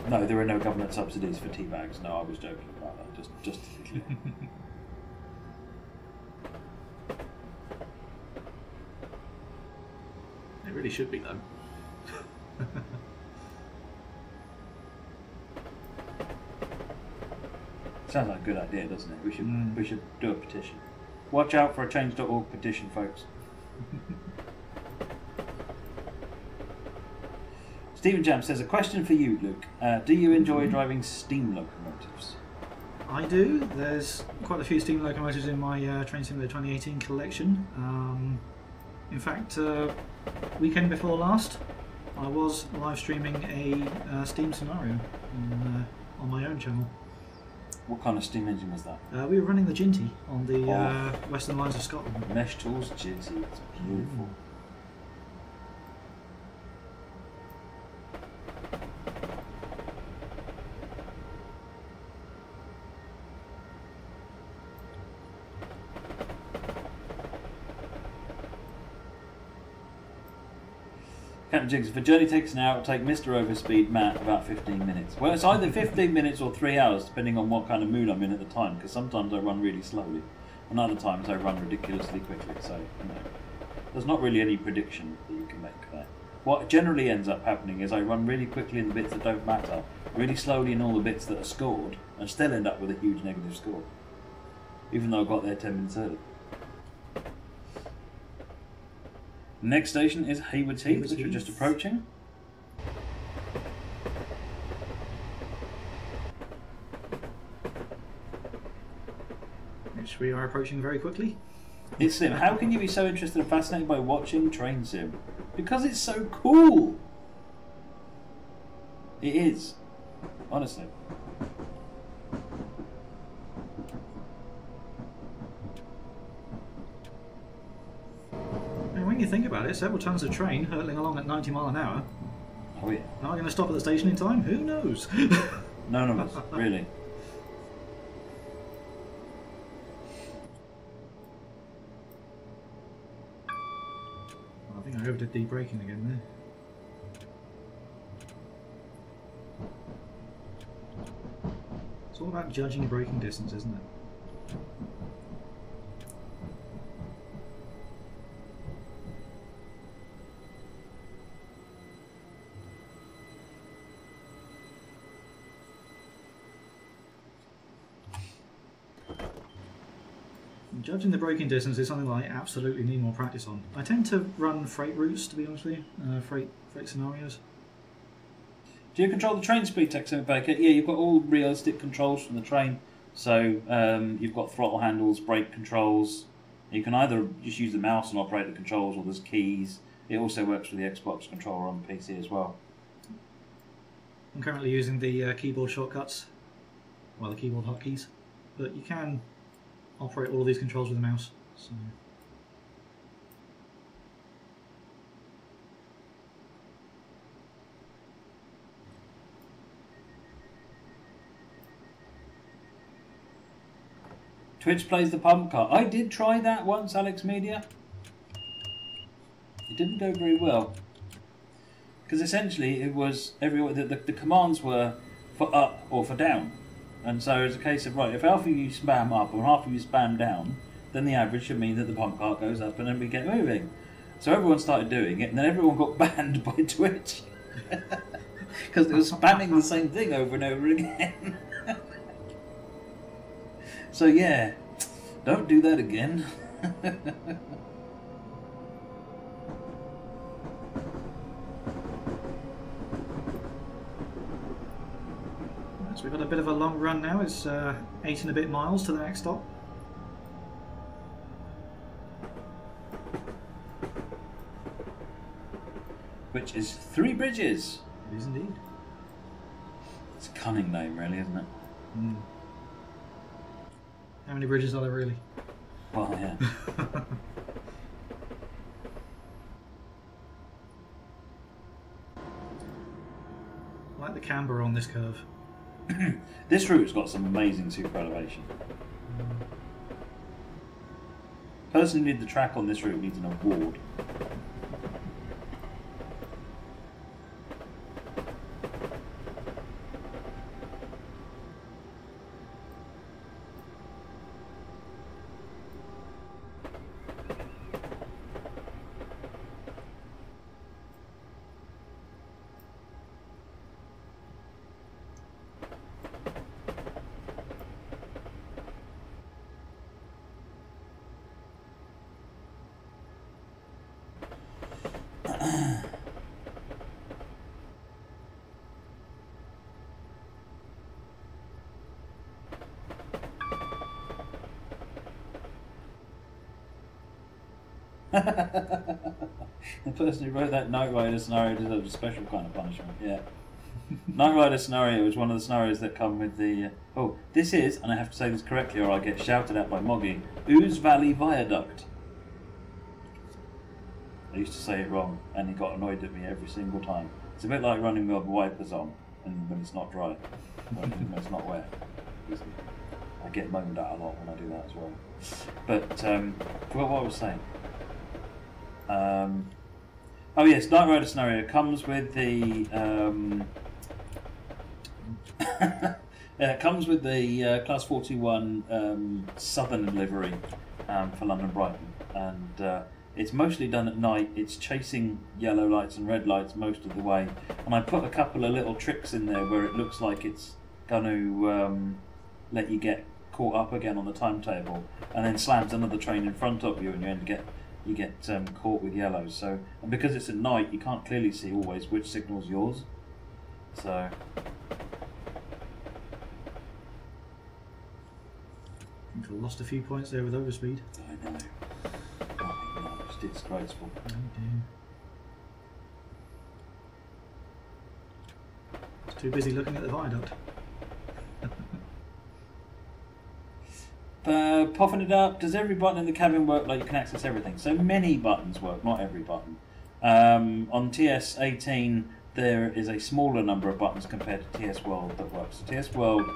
No, there are no government subsidies for tea bags. No, I was joking about that. Just to be clear. It really should be, though. Sounds like a good idea, doesn't it? We should do a petition. Watch out for a change.org petition, folks. Stephen Jam says, a question for you, Luke. Do you enjoy driving steam locomotives? I do. There's quite a few steam locomotives in my Train Simulator 2018 collection. In fact, weekend before last, I was live streaming a steam scenario on my own channel. What kind of steam engine was that? We were running the Ginty on the Western Lines of Scotland. Mesh Tools Ginty. It's beautiful. Captain Jigs, if a journey takes an hour, it'll take Mr. Overspeed Matt about 15 minutes. Well, it's either 15 minutes or 3 hours, depending on what kind of mood I'm in at the time, because sometimes I run really slowly, and other times I run ridiculously quickly, so, you know, there's not really any prediction that you can make there. What generally ends up happening is I run really quickly in the bits that don't matter, really slowly in all the bits that are scored, and still end up with a huge negative score, even though I got there 10 minutes early. Next station is Haywards Heath, which we're just approaching. Which we are approaching very quickly. It's Sim. How can you be so interested and fascinated by watching Train Sim? Because it's so cool! It is. Honestly. When you think about it, several tons of train hurtling along at 90 miles an hour. Oh yeah. Am I going to stop at the station in time? Who knows? None of us, really. I think I overdid the braking again there. It's all about judging your braking distance, isn't it? Judging the braking distance is something that I absolutely need more practice on. I tend to run freight routes, to be honest with you, freight scenarios. Do you control the train speed, Texan Baker? Yeah, you've got all realistic controls from the train. So you've got throttle handles, brake controls. You can either just use the mouse and operate the controls, or there's keys. It also works with the Xbox controller on the PC as well. I'm currently using the keyboard shortcuts, well, the keyboard hotkeys, but you can operate all of these controls with the mouse. So. Twitch plays the pump car. I did try that once, Alex Media. didn't go very well. Because essentially it was the commands were for up or for down. And so it's a case of, right, if half of you spam up or half of you spam down, then the average should mean that the pump cart goes up and then we get moving. So everyone started doing it, and then everyone got banned by Twitch. Because they were spamming the same thing over and over again. So yeah, don't do that again. So we've got a bit of a long run now. It's 8 and a bit miles to the next stop. Which is 3 bridges. It is indeed. It's a cunning name, really, isn't it? Mm. How many bridges are there really? Well, yeah. I like the camber on this curve. This route's got some amazing super elevation. The person who did the track on this route needs an award. The person who wrote that Knight Rider scenario deserves a special kind of punishment. Yeah. Knight Rider scenario is one of the scenarios that come with the... oh, this is, and I have to say this correctly or I get shouted at by Moggy, Ooze Valley Viaduct. I used to say it wrong, and he got annoyed at me every single time. It's a bit like running with wipers on and when it's not dry, when it's not wet. I get moaned at a lot when I do that as well. But, forgot what I was saying. Oh yes, Knight Rider scenario comes with the comes with the Class 41 Southern livery for London-Brighton, and it's mostly done at night. It's chasing yellow lights and red lights most of the way, and I put a couple of little tricks in there where it looks like it's going to let you get caught up again on the timetable, and then slams another train in front of you, and you get caught with yellows. So, and because it's at night, you can't clearly see always which signal's yours. So, I think I lost a few points there with overspeed. I know. Oh my God, it's disgraceful. Oh dear. I was too busy looking at the viaduct. Puffing it up, does every button in the cabin work like you can access everything? So many buttons work, not every button. On TS18 there is a smaller number of buttons compared to TS World that works. So TS World,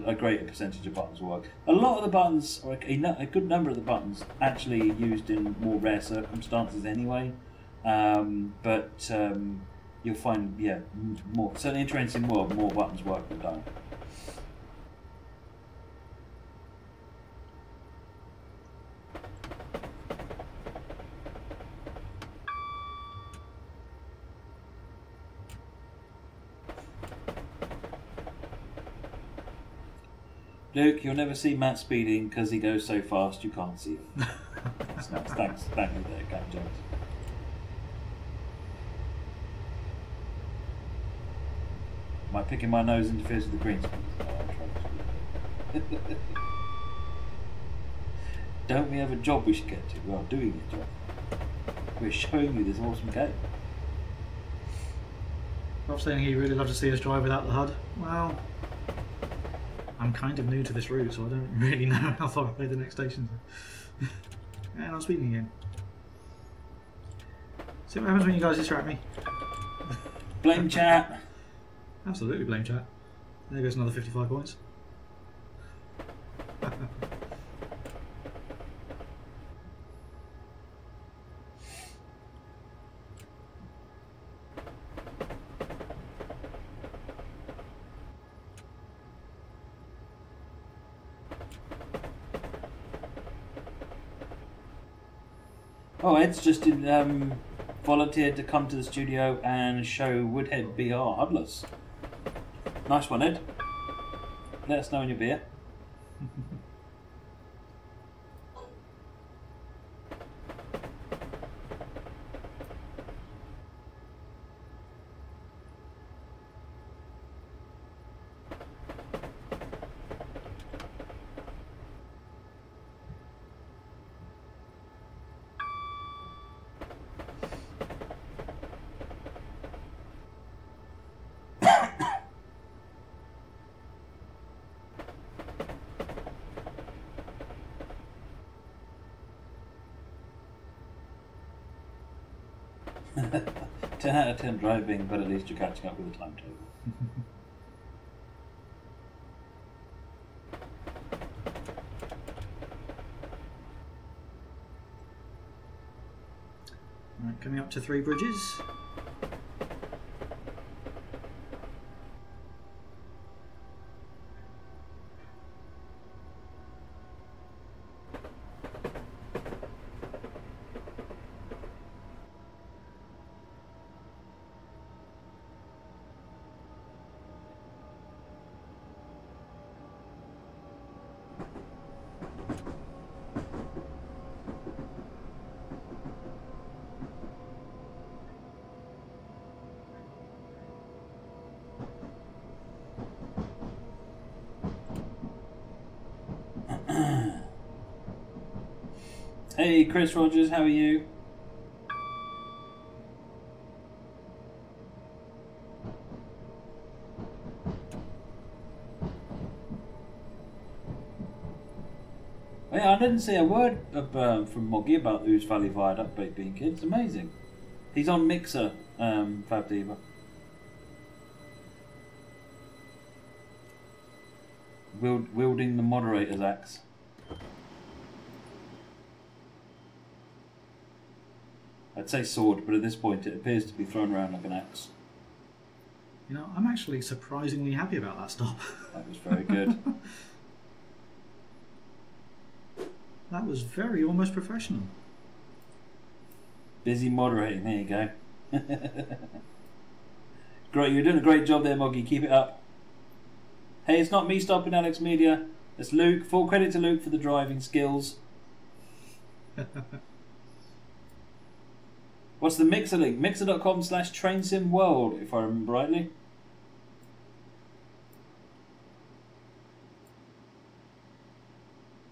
a greater percentage of buttons work. A lot of the buttons, or a good number of the buttons, actually used in more rare circumstances anyway. But you'll find, yeah, more, certainly in Train Sim World, more buttons work than don't. Luke, you'll never see Matt speeding because he goes so fast you can't see him. That's nice. Thanks. Thank you there, Captain Jones. Am I picking my nose interferes with the green screen? Don't we have a job we should get to? We are doing a job. We're showing you this awesome game. Rob saying he'd really love to see us drive without the HUD. Well, I'm kind of new to this route, so I don't really know how far away the next station is. And I'm speeding again. See what happens when you guys distract me. Blame chat. Absolutely blame chat. There goes another 55 points. Oh, Ed's just volunteered to come to the studio and show Woodhead BR huddlers. Nice one, Ed. Let us know when you'll be here. Ten out of 10 driving, but at least you're catching up with the timetable. Right, coming up to 3 bridges. Hey Chris Rogers, how are you? Oh, yeah, I didn't see a word from Moggy about the Ouse Valley Viaduct being kids. Amazing. He's on Mixer, Fab Diva. Wielding the moderator's axe. I'd say sword, but at this point it appears to be thrown around like an axe. You know, I'm actually surprisingly happy about that stop. That was very good. That was very almost professional. Busy moderating, there you go. Great, you're doing a great job there, Moggy. Keep it up. Hey, it's not me stopping Alex Media. It's Luke. Full credit to Luke for the driving skills. What's the Mixer link? Mixer.com/TrainSimWorld, if I remember rightly.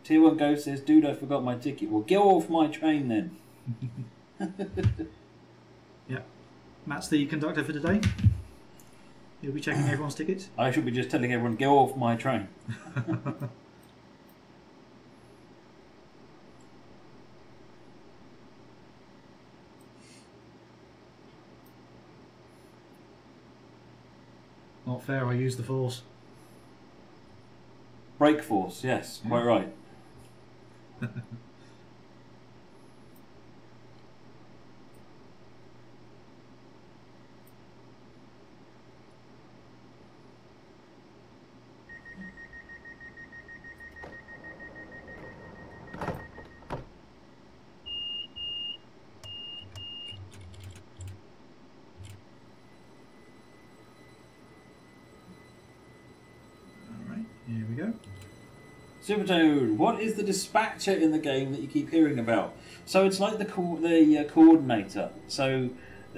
Tier 1 Ghost says, dude, I forgot my ticket. Well, get off my train then. Yeah. Matt's the conductor for today. He'll be checking everyone's tickets. I should be just telling everyone, go off my train. Not fair, I use the force. Brake force, yes, quite right. Here we go. Super Toad, what is the dispatcher in the game that you keep hearing about? So it's like the coordinator. So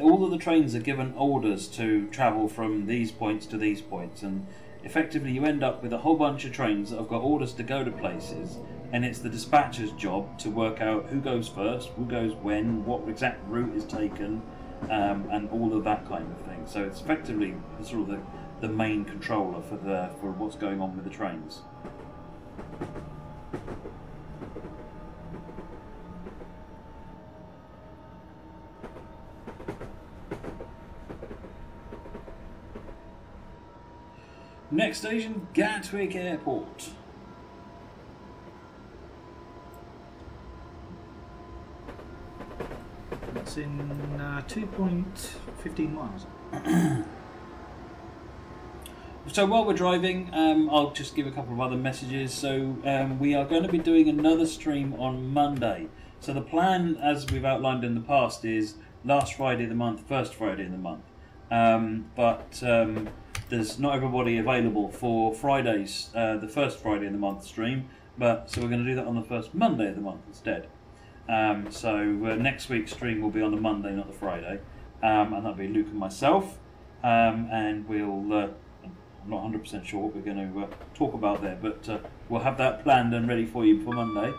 all of the trains are given orders to travel from these points to these points, and effectively you end up with a whole bunch of trains that have got orders to go to places, and it's the dispatcher's job to work out who goes first, who goes when, what exact route is taken, and all of that kind of thing. So it's effectively sort of the main controller for what's going on with the trains. Next station, Gatwick Airport. It's in 2.15 miles. So while we're driving, I'll just give a couple of other messages. So we are going to be doing another stream on Monday. So the plan, as we've outlined in the past, is last Friday of the month, first Friday of the month. But there's not everybody available for Fridays, the first Friday of the month stream. So we're going to do that on the first Monday of the month instead. So next week's stream will be on the Monday, not the Friday, and that'll be Luke and myself. And we'll. I'm not 100% sure what we're going to talk about there, but we'll have that planned and ready for you for Monday.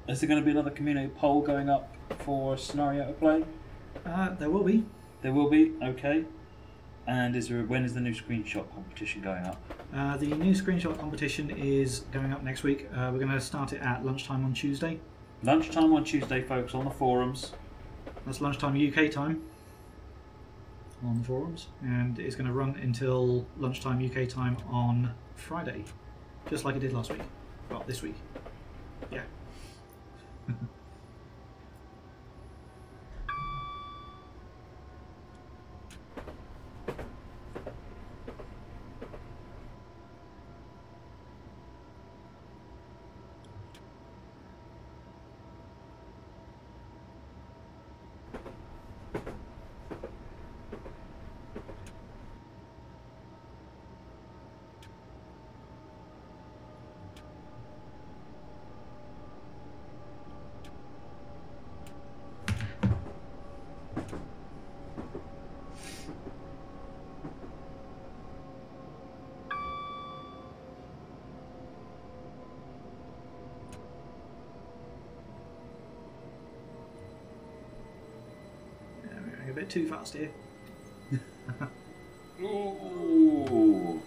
Is there going to be another community poll going up for a scenario to play? There will be. There will be, okay. And when is the new screenshot competition going up? The new screenshot competition is going up next week. We're going to start it at lunchtime on Tuesday. Lunchtime on Tuesday, folks, on the forums. That's lunchtime UK time on the forums, and it's going to run until lunchtime UK time on Friday, just like it did last week. Well, this week. Yeah. A bit too fast here. Ooh.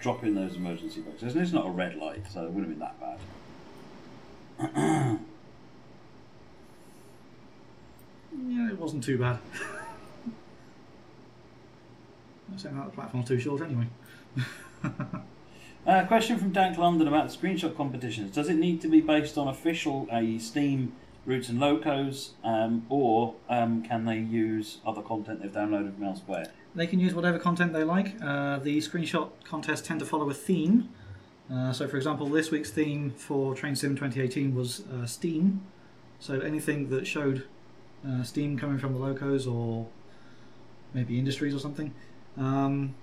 Drop in those emergency boxes. It's not a red light, so it wouldn't have been that bad. Yeah, it wasn't too bad. I'm saying that the platform's too short anyway. Question from Dank London about the screenshot competitions. Does it need to be based on official Steam routes and locos, or can they use other content they've downloaded from elsewhere? They can use whatever content they like. The screenshot contests tend to follow a theme. So for example, this week's theme for Train Sim 2018 was Steam. So anything that showed steam coming from the locos, or maybe industries or something. And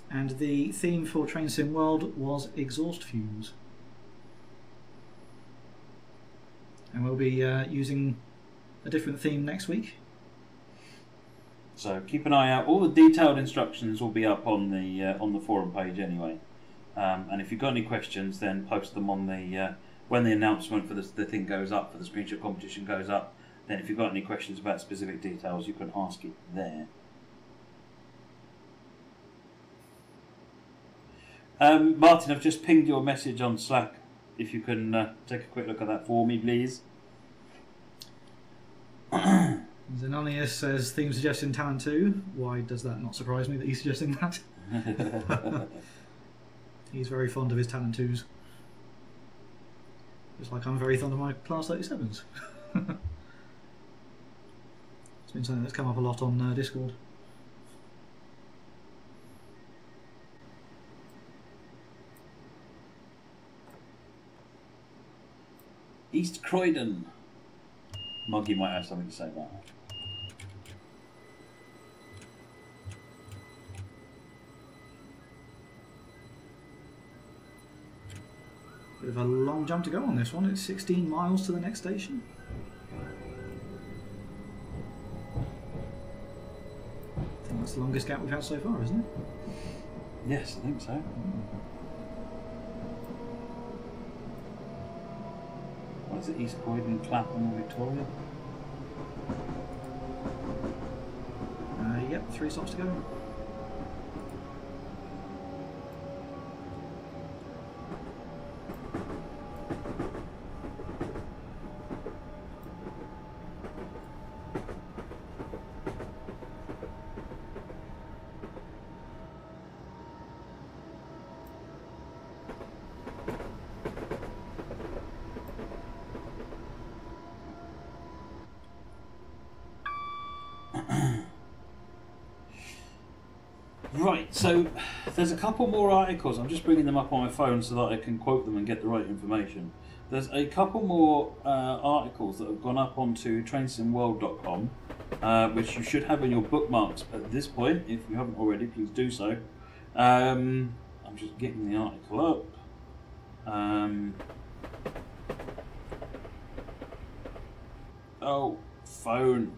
the theme for Train Sim World was exhaust fumes. And we'll be using a different theme next week. So keep an eye out. All the detailed instructions will be up on the forum page anyway. And if you've got any questions, then post them on the when the announcement for the thing goes up, for the screenshot competition goes up. Then if you've got any questions about specific details, you can ask it there. Martin, I've just pinged your message on Slack. If you can take a quick look at that for me, please. Zenonius says, theme suggestion Talent 2. Why does that not surprise me that he's suggesting that? He's very fond of his Talent 2s. Just like I'm very fond of my Class 37s. It's been something that's come up a lot on Discord. East Croydon. Moggy might have something to say about that. Bit of a long jump to go on this one. It's 16 miles to the next station. I think that's the longest gap we've had so far, isn't it? Yes, I think so. What is it? East Croydon, Clapham, Victoria? Yep, 3 stops to go. Right, so there's a couple more articles. I'm just bringing them up on my phone so that I can quote them and get the right information. There's a couple more articles that have gone up onto trainsimworld.com, which you should have in your bookmarks at this point. If you haven't already, please do so. I'm just getting the article up. Oh, phone.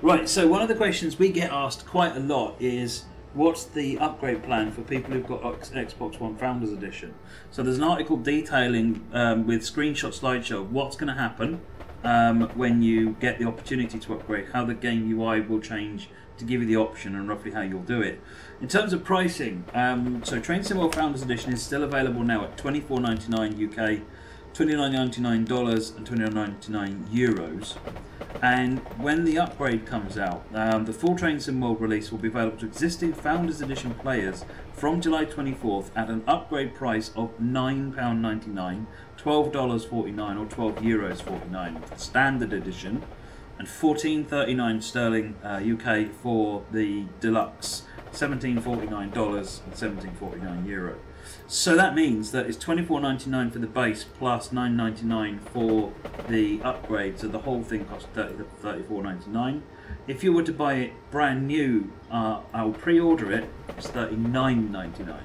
Right, so one of the questions we get asked quite a lot is, what's the upgrade plan for people who've got Xbox One Founders Edition? So there's an article detailing with screenshot slideshow what's going to happen when you get the opportunity to upgrade, how the game UI will change to give you the option and roughly how you'll do it. In terms of pricing, so Train Sim World Founders Edition is still available now at $24.99 UK, $29.99 and €29.99. And when the upgrade comes out, the full Train Sim World release will be available to existing Founders Edition players from July 24th at an upgrade price of £9.99, $12.49 or €12.49 for the Standard Edition, and $14.39 sterling UK for the Deluxe, $17.49 and €17.49. So that means that it's $24.99 for the base plus $9.99 for the upgrade, so the whole thing costs $34.99. If you were to buy it brand new, I'll pre-order it, it's $39.99.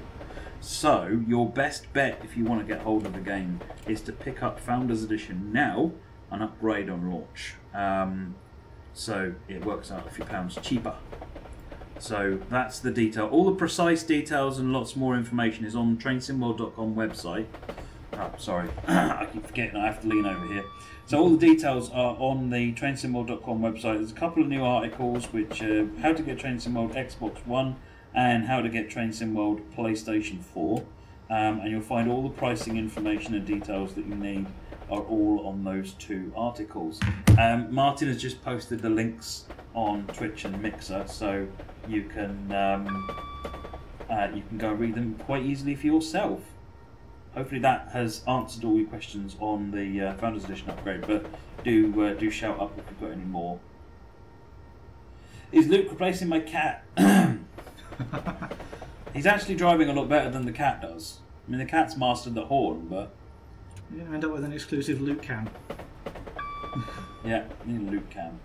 So your best bet if you want to get hold of the game is to pick up Founders Edition now and upgrade on launch. So it works out a few pounds cheaper. So that's the detail. All the precise details and lots more information is on trainsimworld.com website. Oh, sorry, I keep forgetting I have to lean over here. So all the details are on the trainsimworld.com website. There's a couple of new articles which how to get Train Sim World Xbox One and how to get Train Sim World PlayStation 4. And you'll find all the pricing information and details that you need are all on those two articles. Martin has just posted the links on Twitch and Mixer, so you can go read them quite easily for yourself. Hopefully that has answered all your questions on the Founders Edition upgrade, but do shout up if you've got any more. Is Luke replacing my cat? He's actually driving a lot better than the cat does. I mean, the cat's mastered the horn, but... You're going to end up with an exclusive Luke cam. Yeah, need a Luke cam.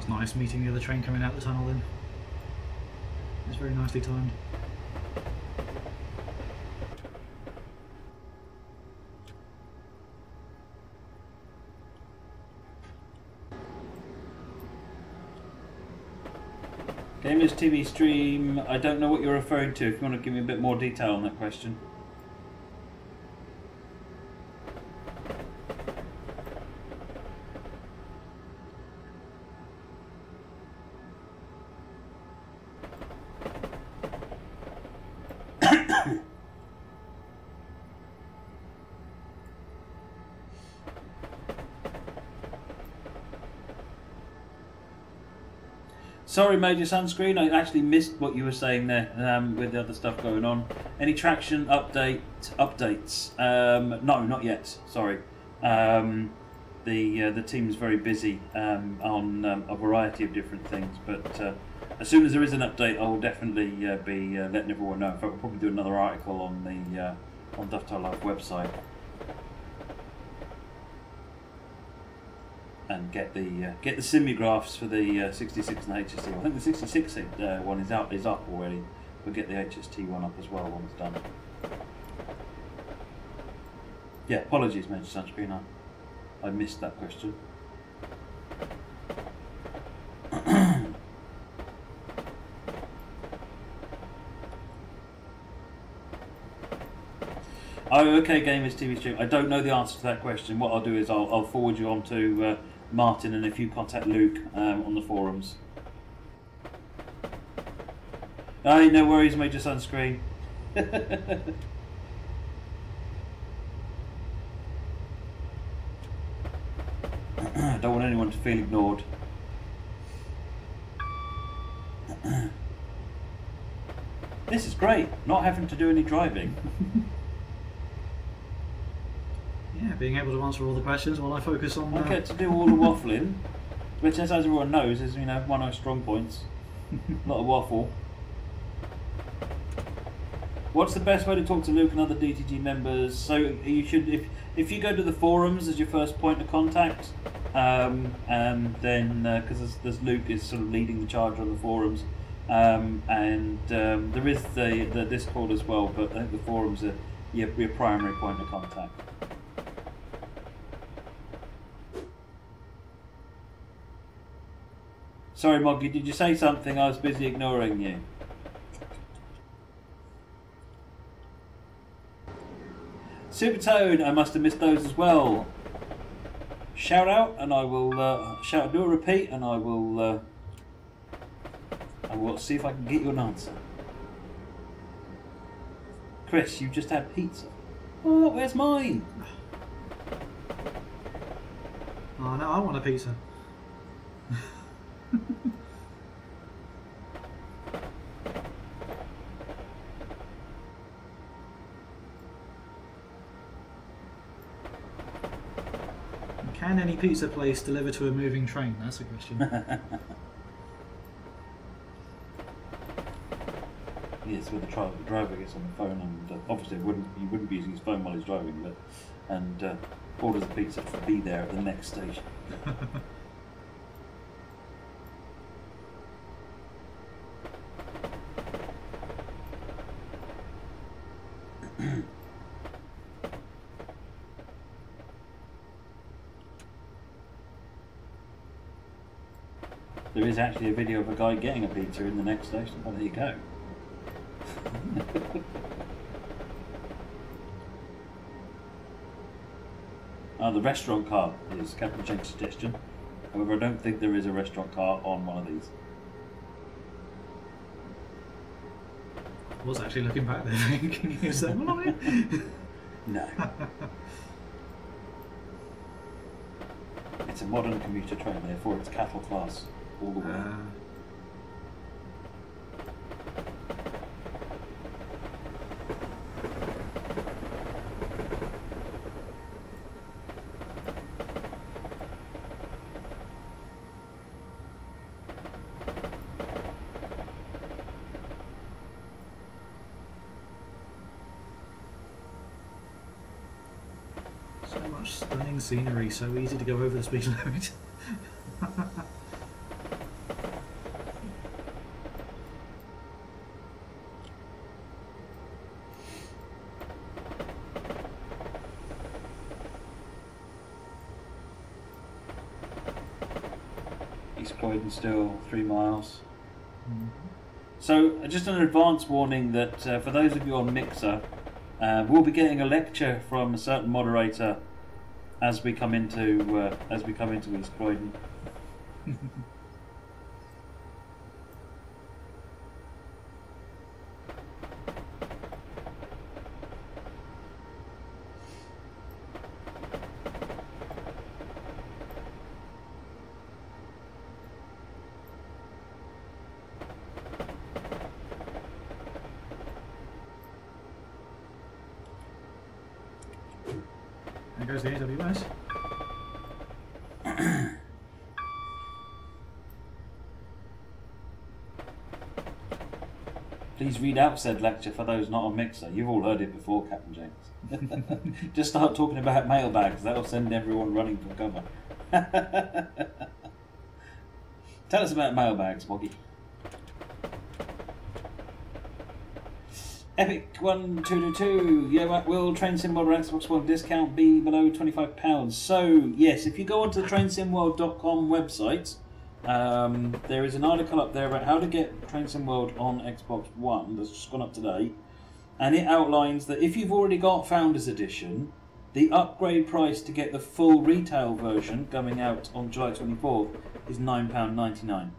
Nice meeting the other train coming out the tunnel then. It's very nicely timed. Gamers TV stream, I don't know what you're referring to, if you want to give me a bit more detail on that question. Sorry, Major Sunscreen, I actually missed what you were saying there with the other stuff going on. Any traction updates? No, not yet. Sorry. The team's very busy on a variety of different things, but as soon as there is an update, I will definitely be letting everyone know. In fact, we'll probably do another article on the on Duftile Life website. And get the simigraphs for the 66 and HST. I think the 66 one is up already. We'll get the HST one up as well when it's done. Yeah, apologies, Major Sunscreen. I missed that question. Oh, okay, Gamers TV Stream. I don't know the answer to that question. What I'll do is I'll forward you on to Martin, and if you contact Luke on the forums. Aye, no worries, Major Sunscreen. I don't want anyone to feel ignored. This is great, not having to do any driving. Yeah, being able to answer all the questions while I focus on... I get to do all the waffling, which, as everyone knows, is, you know, one of my strong points. Not a waffle. What's the best way to talk to Luke and other DTG members? So you should, if you go to the forums as your first point of contact, and then because there's Luke is sort of leading the charge on the forums, and there is the Discord as well, but I think the forums are your primary point of contact. Sorry, Moggy, did you say something? I was busy ignoring you. Super Toad, I must have missed those as well. Shout out, and I will shout, do a repeat, and I will see if I can get you an answer. Chris, you just had pizza. Oh, where's mine? Oh no, I want a pizza. Can any pizza place deliver to a moving train? That's a question. Yes, where the driver gets on the phone, and obviously he wouldn't be using his phone while he's driving, but orders the pizza to be there at the next station. There is actually a video of a guy getting a pizza in the next station. Oh, there you go. The restaurant car is Captain Jake's suggestion. However, I don't think there is a restaurant car on one of these. I was actually looking back there thinking, is there one on it? No. It's a modern commuter train, therefore it's cattle class all the way. So much stunning scenery, so easy to go over the speed limit. East Croydon still 3 miles. So just an advance warning that for those of you on Mixer, we'll be getting a lecture from a certain moderator as we come into East Croydon. There goes the AWS. Please read out said lecture for those not on Mixer. You've all heard it before, Captain James. Just start talking about mailbags. That'll send everyone running for cover. Tell us about mailbags, Boggy. Epic 1222. Yeah, will Train Sim World or Xbox One discount be below £25? So yes, if you go onto the trainsimworld.com website, there is an article up there about how to get Train Sim World on Xbox One that's just gone up today, and it outlines that if you've already got Founders Edition, the upgrade price to get the full retail version coming out on July 24th is £9.99.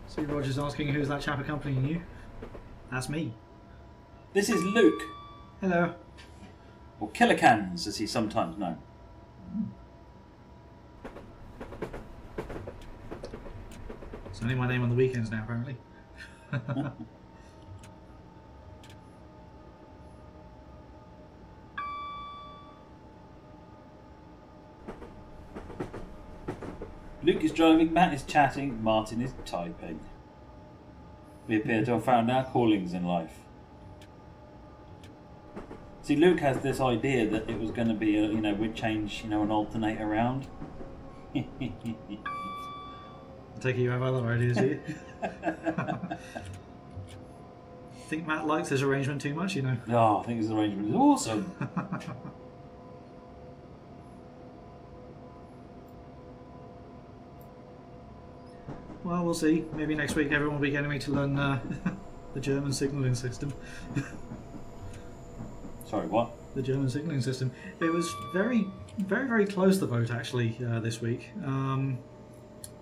Steve Rogers asking who's that chap accompanying you? That's me. This is Luke. Hello. Or Killicans, as he's sometimes known. It's only my name on the weekends now, apparently. Luke is driving, Matt is chatting, Martin is typing. We appear to have found our callings in life. See, Luke has this idea that it was going to be, we'd change, an alternator around. I take it you have other ideas, do you? Think Matt likes this arrangement too much, Oh, I think this arrangement is awesome. Well, we'll see. Maybe next week everyone will be getting me to learn the German signalling system. Sorry, what? The German signalling system. It was very, very, very close the vote actually this week,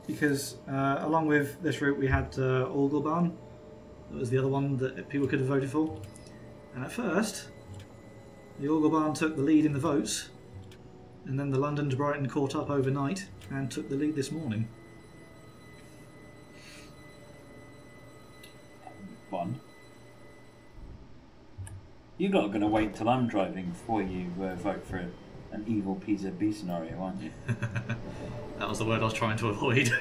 because along with this route we had Orgelbahn. That was the other one that people could have voted for. And at first, the Orgelbahn took the lead in the votes, and then the London-Brighton caught up overnight and took the lead this morning. Fun. You're not going to wait till I'm driving before you vote for an evil PZB scenario, aren't you? That was the word I was trying to avoid.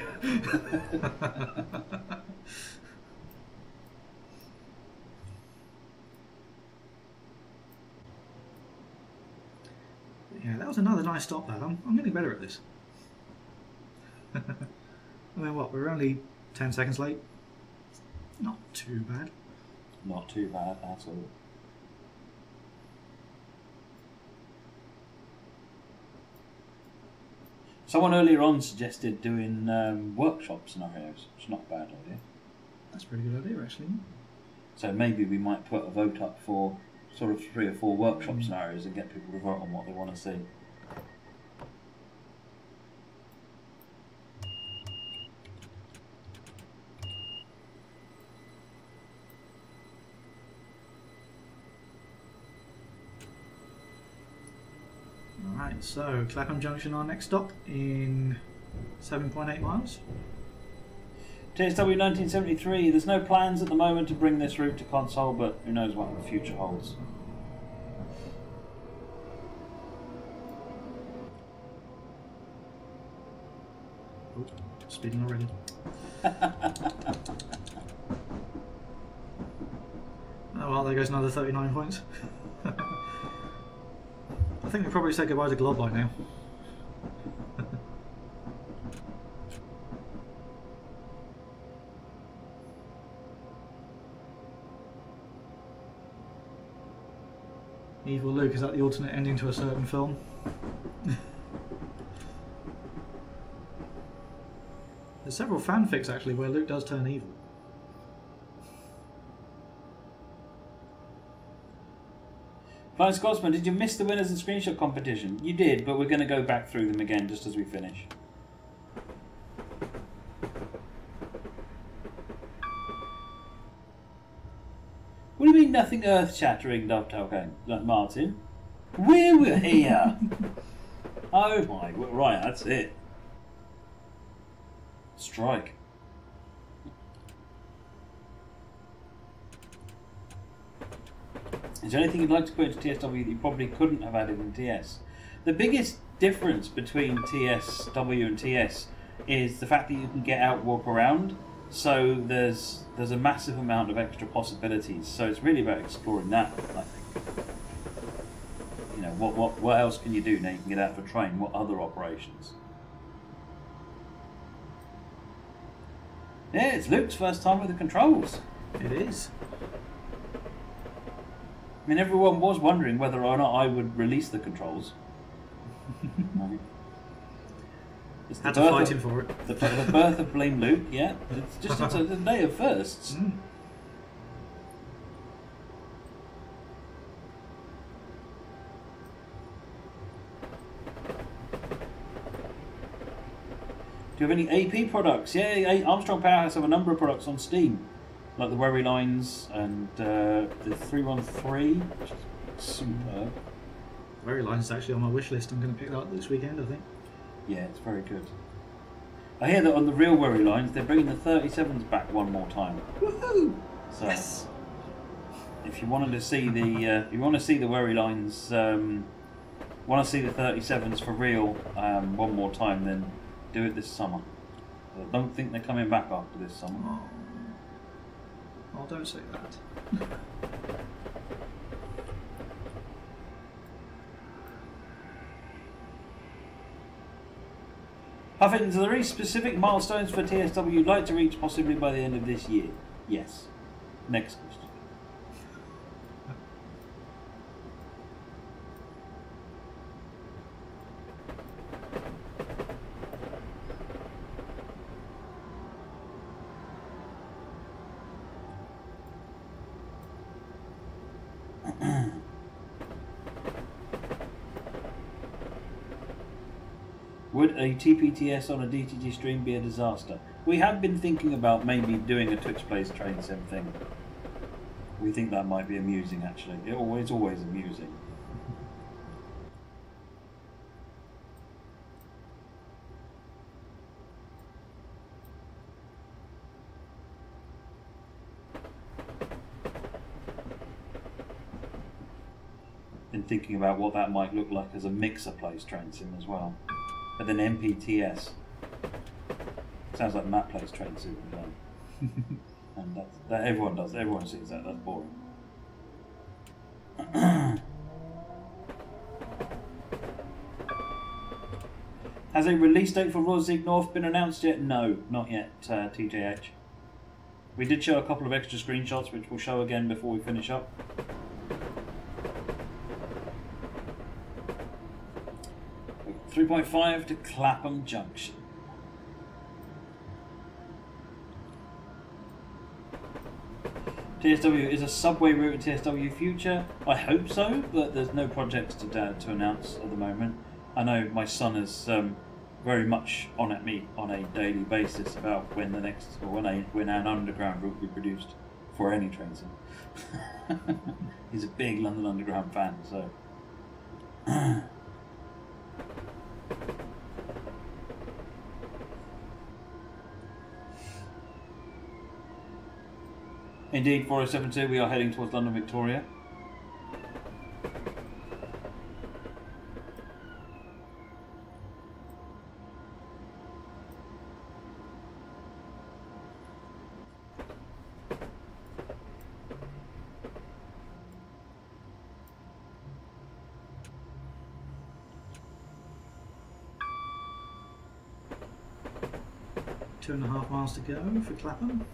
Yeah, that was another nice stop, that. I'm getting better at this. I mean, what, we're only 10 seconds late? Not too bad. Not too bad at all. Someone earlier on suggested doing workshop scenarios. It's not a bad idea. That's a pretty good idea, actually. So maybe we might put a vote up for sort of 3 or 4 workshop scenarios and get people to vote on what they want to see. Alright, so Clapham Junction, our next stop in 7.8 miles. TSW 1973, there's no plans at the moment to bring this route to console, but who knows what the future holds. Oh, speeding already. Oh well, there goes another 39 points. I think we probably said goodbye to Glob by now. Evil Luke, is that the alternate ending to a certain film? There's several fanfics actually where Luke does turn evil. Flying Scotsman, did you miss the winners and screenshot competition? You did, but we're going to go back through them again just as we finish. What do you mean nothing earth-shattering, Dovetail Game? Like Martin? We were here! Oh my, right, that's it. Strike. Is there anything you'd like to put into TSW that you probably couldn't have added in TS? The biggest difference between TSW and TS is the fact that you can get out, walk around. So there's a massive amount of extra possibilities. So it's really about exploring that, I think. You know, what else can you do now you can get out of a train? What other operations? Yeah, it's Luke's first time with the controls. It is. I mean, everyone was wondering whether or not I would release the controls. It's Had to fight him for it. The birth of Blame Luke, yeah. It's a day of firsts. Mm. Do you have any AP products? Yeah, Armstrong Powerhouse have a number of products on Steam, like the Worry Lines and the 313, which is superb. Worry Lines is actually on my wish list. I'm going to pick that up this weekend, I think. Yeah, it's very good. I hear that on the real Worry Lines, they're bringing the 37s back one more time. Woohoo! So, Yes. if you wanted to see the, if you want to see the Worry Lines, want to see the 37s for real one more time, then do it this summer. I don't think they're coming back after this summer. Oh, don't say that. Huffington, are there any specific milestones for TSW you'd like to reach possibly by the end of this year? Yes. Next question. Would a TPTS on a DTG stream be a disaster? We have been thinking about maybe doing a Twitch Plays Train Sim thing. We think that might be amusing, actually. It's always amusing. Been thinking about what that might look like as a mixer plays Train Sim as well. But then MPTS. Sounds like Matt plays Train Sim as well. And that everyone does. Everyone sees that. That's boring. Has a release date for Ruhr-Sieg Nord been announced yet? No, not yet, TJH. We did show a couple of extra screenshots, which we'll show again before we finish up. We've got 3.5 to Clapham Junction. TSW is a subway route in TSW future. I hope so, but there's no projects to announce at the moment. I know my son is very much on at me on a daily basis about when the next, or when an underground route will be produced for any train sim. He's a big London Underground fan, so. Indeed, 4072, we are heading towards London Victoria. Two and a half miles to go for Clapham.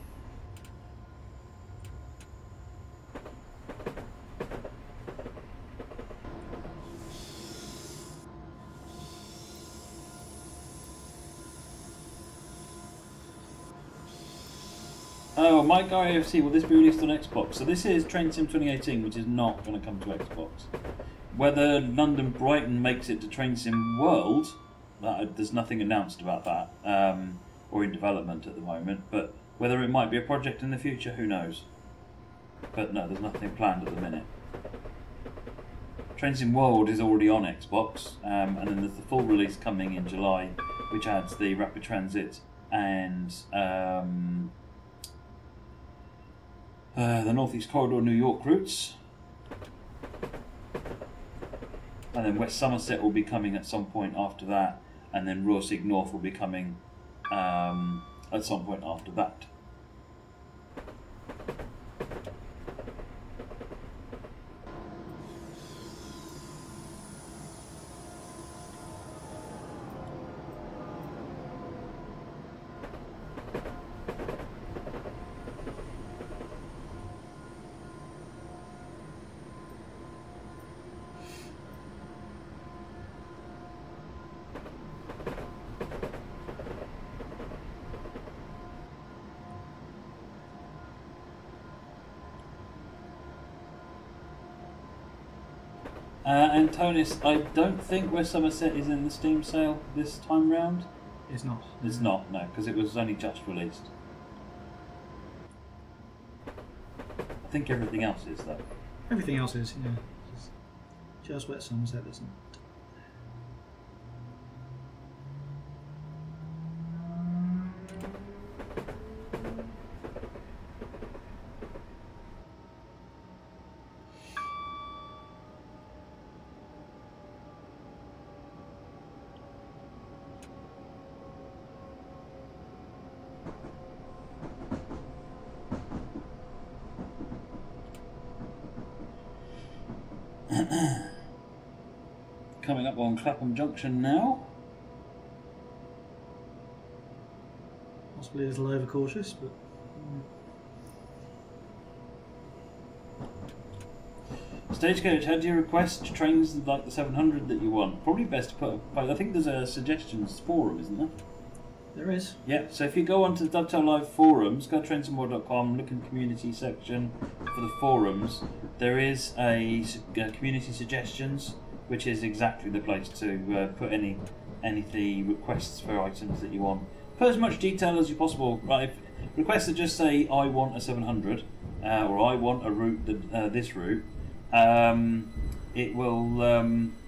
Oh, Mike RAFC, will this be released on Xbox? So this is Train Sim 2018, which is not going to come to Xbox. Whether London-Brighton makes it to Train Sim World, there's nothing announced about that, or in development at the moment, but whether it might be a project in the future, who knows? But no, there's nothing planned at the minute. Train Sim World is already on Xbox, and then there's the full release coming in July, which adds the Rapid Transit and the North East Corridor New York routes. And then West Somerset will be coming at some point after that, and then Ruhr-Sieg Nord will be coming at some point after that. And Tonis, I don't think West Somerset is in the Steam sale this time round. It's not. It's not, no, because it was only just released. I think everything else is, though. Everything else is, yeah. Just West Somerset that's not. Coming up on Clapham Junction now. Possibly a little overcautious, but. Stagecoach, how do you request trains like the 700 that you want? Probably best to put. I think there's a suggestions forum, isn't there? There is. Yeah, so if you go onto the Dovetail Live forums, go to trainsandmore.com, look in the community section for the forums. There is a community suggestions, which is exactly the place to put any the requests for items that you want. Put as much detail as you possible. Right, if requests that just say I want a 700 or I want a route that this route. It will.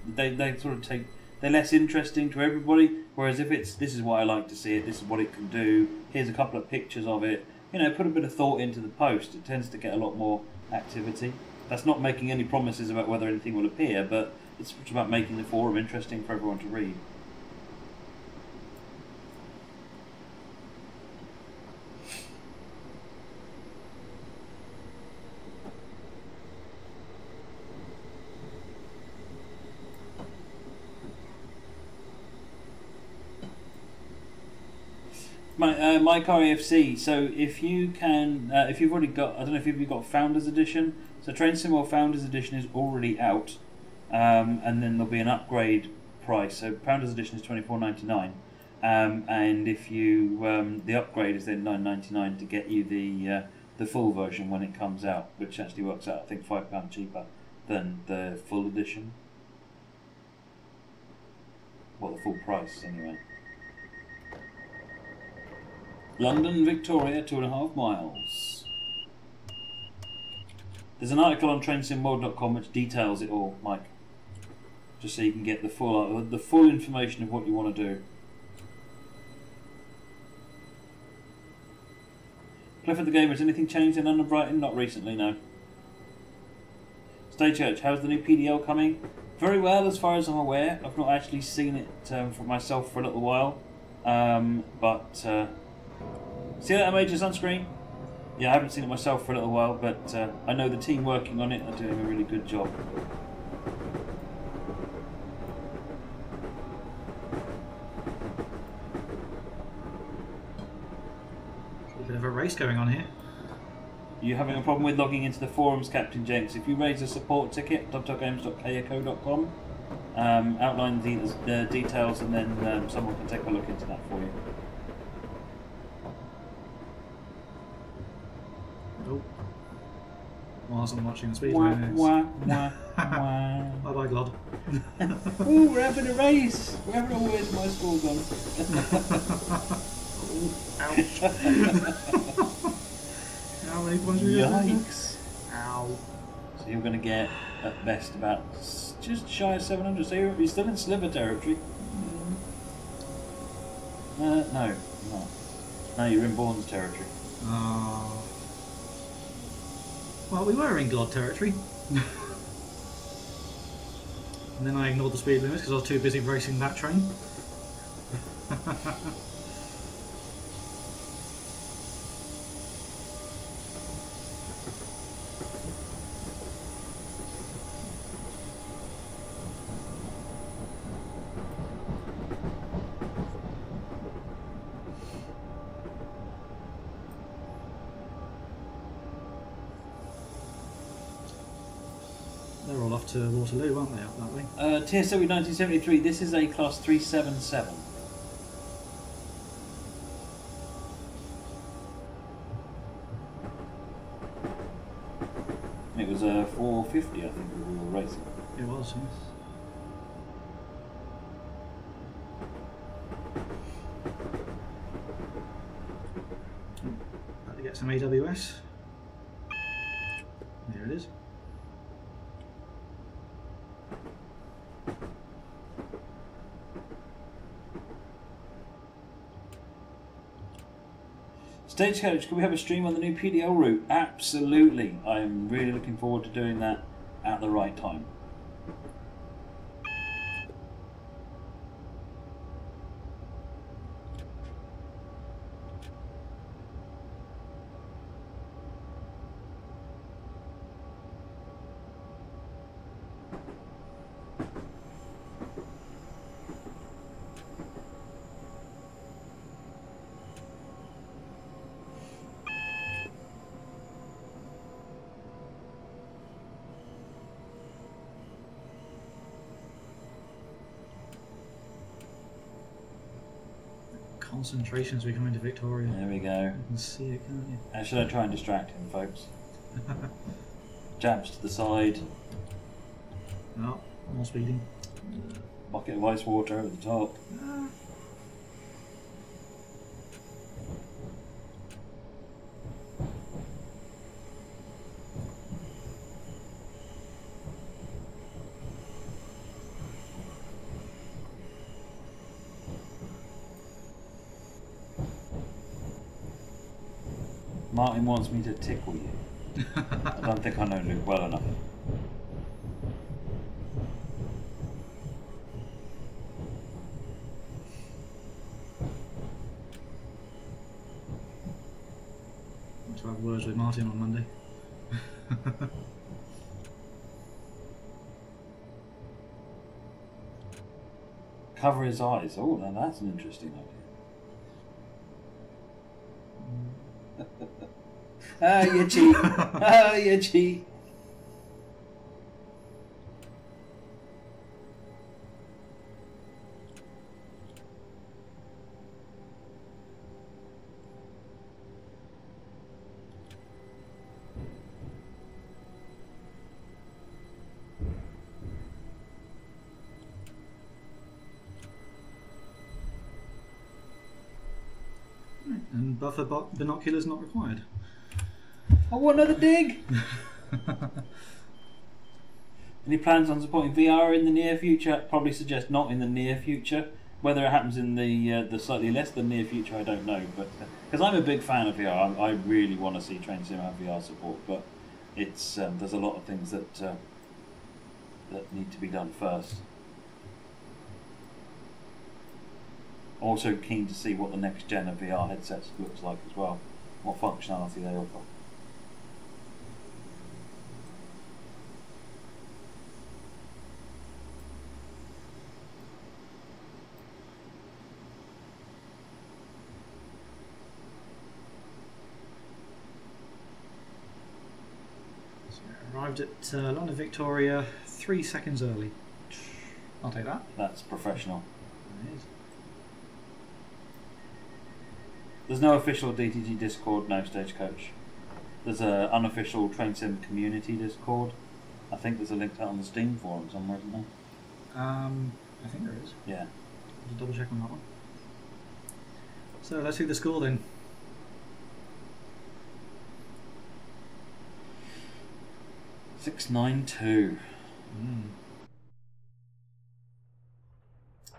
They sort of take. They're less interesting to everybody. Whereas if it's this is what I like to see it, this is what it can do. Here's a couple of pictures of it. You know, put a bit of thought into the post. It tends to get a lot more activity. That's not making any promises about whether anything will appear, but it's about making the forum interesting for everyone to read. My car EFC. So if you can, if you've already got, I don't know if you've got Founders Edition. So Train Sim or Founders Edition is already out, and then there'll be an upgrade price. So Founders Edition is £24.99, and if you the upgrade is then £9.99 to get you the full version when it comes out, which actually works out I think £5 cheaper than the full edition. Well, the full price anyway. London, Victoria, 2.5 miles. There's an article on trainsimmod.com which details it all, Mike. Just so you can get the full information of what you want to do. Clifford the Gamer, has anything changed in London-Brighton? Not recently, no. Stagecoach, how's the new PDL coming? Very well, as far as I'm aware. I've not actually seen it for myself for a little while, see that Major Sunscreen? Yeah, I haven't seen it myself for a little while, but I know the team working on it are doing a really good job. A bit of a race going on here. Are you having a problem with logging into the forums, Captain Jenks? If you raise a support ticket, dovetailgames.kako.com, outline the details, and then someone can take a look into that for you. Oh. Whilst I'm watching the speed limits. Bye bye, Glod. Ooh, we're having a race! We're having a where's my score gone? Ouch. How many points are you getting? Yikes! Ow. So you're going to get, at best, about just shy of 700. So you're still in sliver territory. No, you're not. No, you're in Bourne's territory. Oh. Well, we were in God territory. And then I ignored the speed limits because I was too busy racing that train. They're all off to Waterloo, aren't they, up that way? TSW 1973, this is a class 377. It was a 450, I think, we were racing. It was, yes. About to get some AWS. There it is. Stagecoach, can we have a stream on the new PDL route? Absolutely. I am really looking forward to doing that at the right time. Concentration as we come into Victoria. There we go. You can see it, can't you? How should I try and distract him, folks? Jabs to the side. Oh, more speeding. Bucket of ice water over the top. Ah. Martin wants me to tickle you. I don't think I know Luke well enough. To have words with Martin on Monday. Cover his eyes. Oh, now that's an interesting idea. Ah, you cheat. Ah, you cheat. And buffer binoculars not required. I want another dig. Any plans on supporting VR in the near future? Probably suggest not in the near future. Whether it happens in the slightly less than near future, I don't know. But because I'm a big fan of VR, I really want to see Train Sim have VR support. But it's there's a lot of things that that need to be done first. Also keen to see what the next gen of VR headsets looks like as well. What functionality they offer. Arrived at London Victoria 3 seconds early. I'll take that. That's professional. It is. There's no official DTG Discord, no Stagecoach. There's an unofficial Train Sim community Discord. I think there's a link to that on the Steam forum somewhere, isn't there? I think there is. Yeah. I'll double check on that one. So let's see the score then. .692.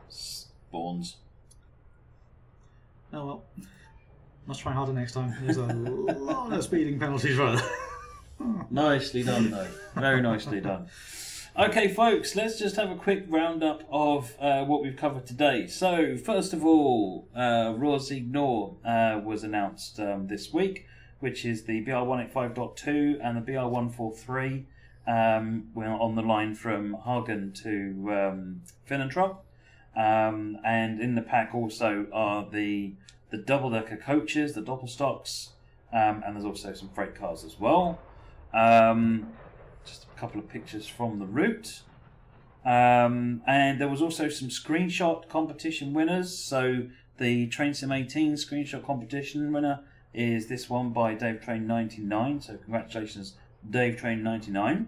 Spawns. Oh well. Let's try harder next time. There's a lot of speeding penalties for that. Nicely done, though. Very nicely done. Okay, folks, let's just have a quick roundup of what we've covered today. So, first of all, Ruhr-Sieg Nord was announced this week, which is the BR185.2 and the BR143. We're on the line from Hagen to Finnentrop. And in the pack also are the double-decker coaches, the doppelstocks, and there's also some freight cars as well. Just a couple of pictures from the route. And there was also some screenshot competition winners. So the Train Sim 18 screenshot competition winner is this one by DaveTrain99. So congratulations, DaveTrain99.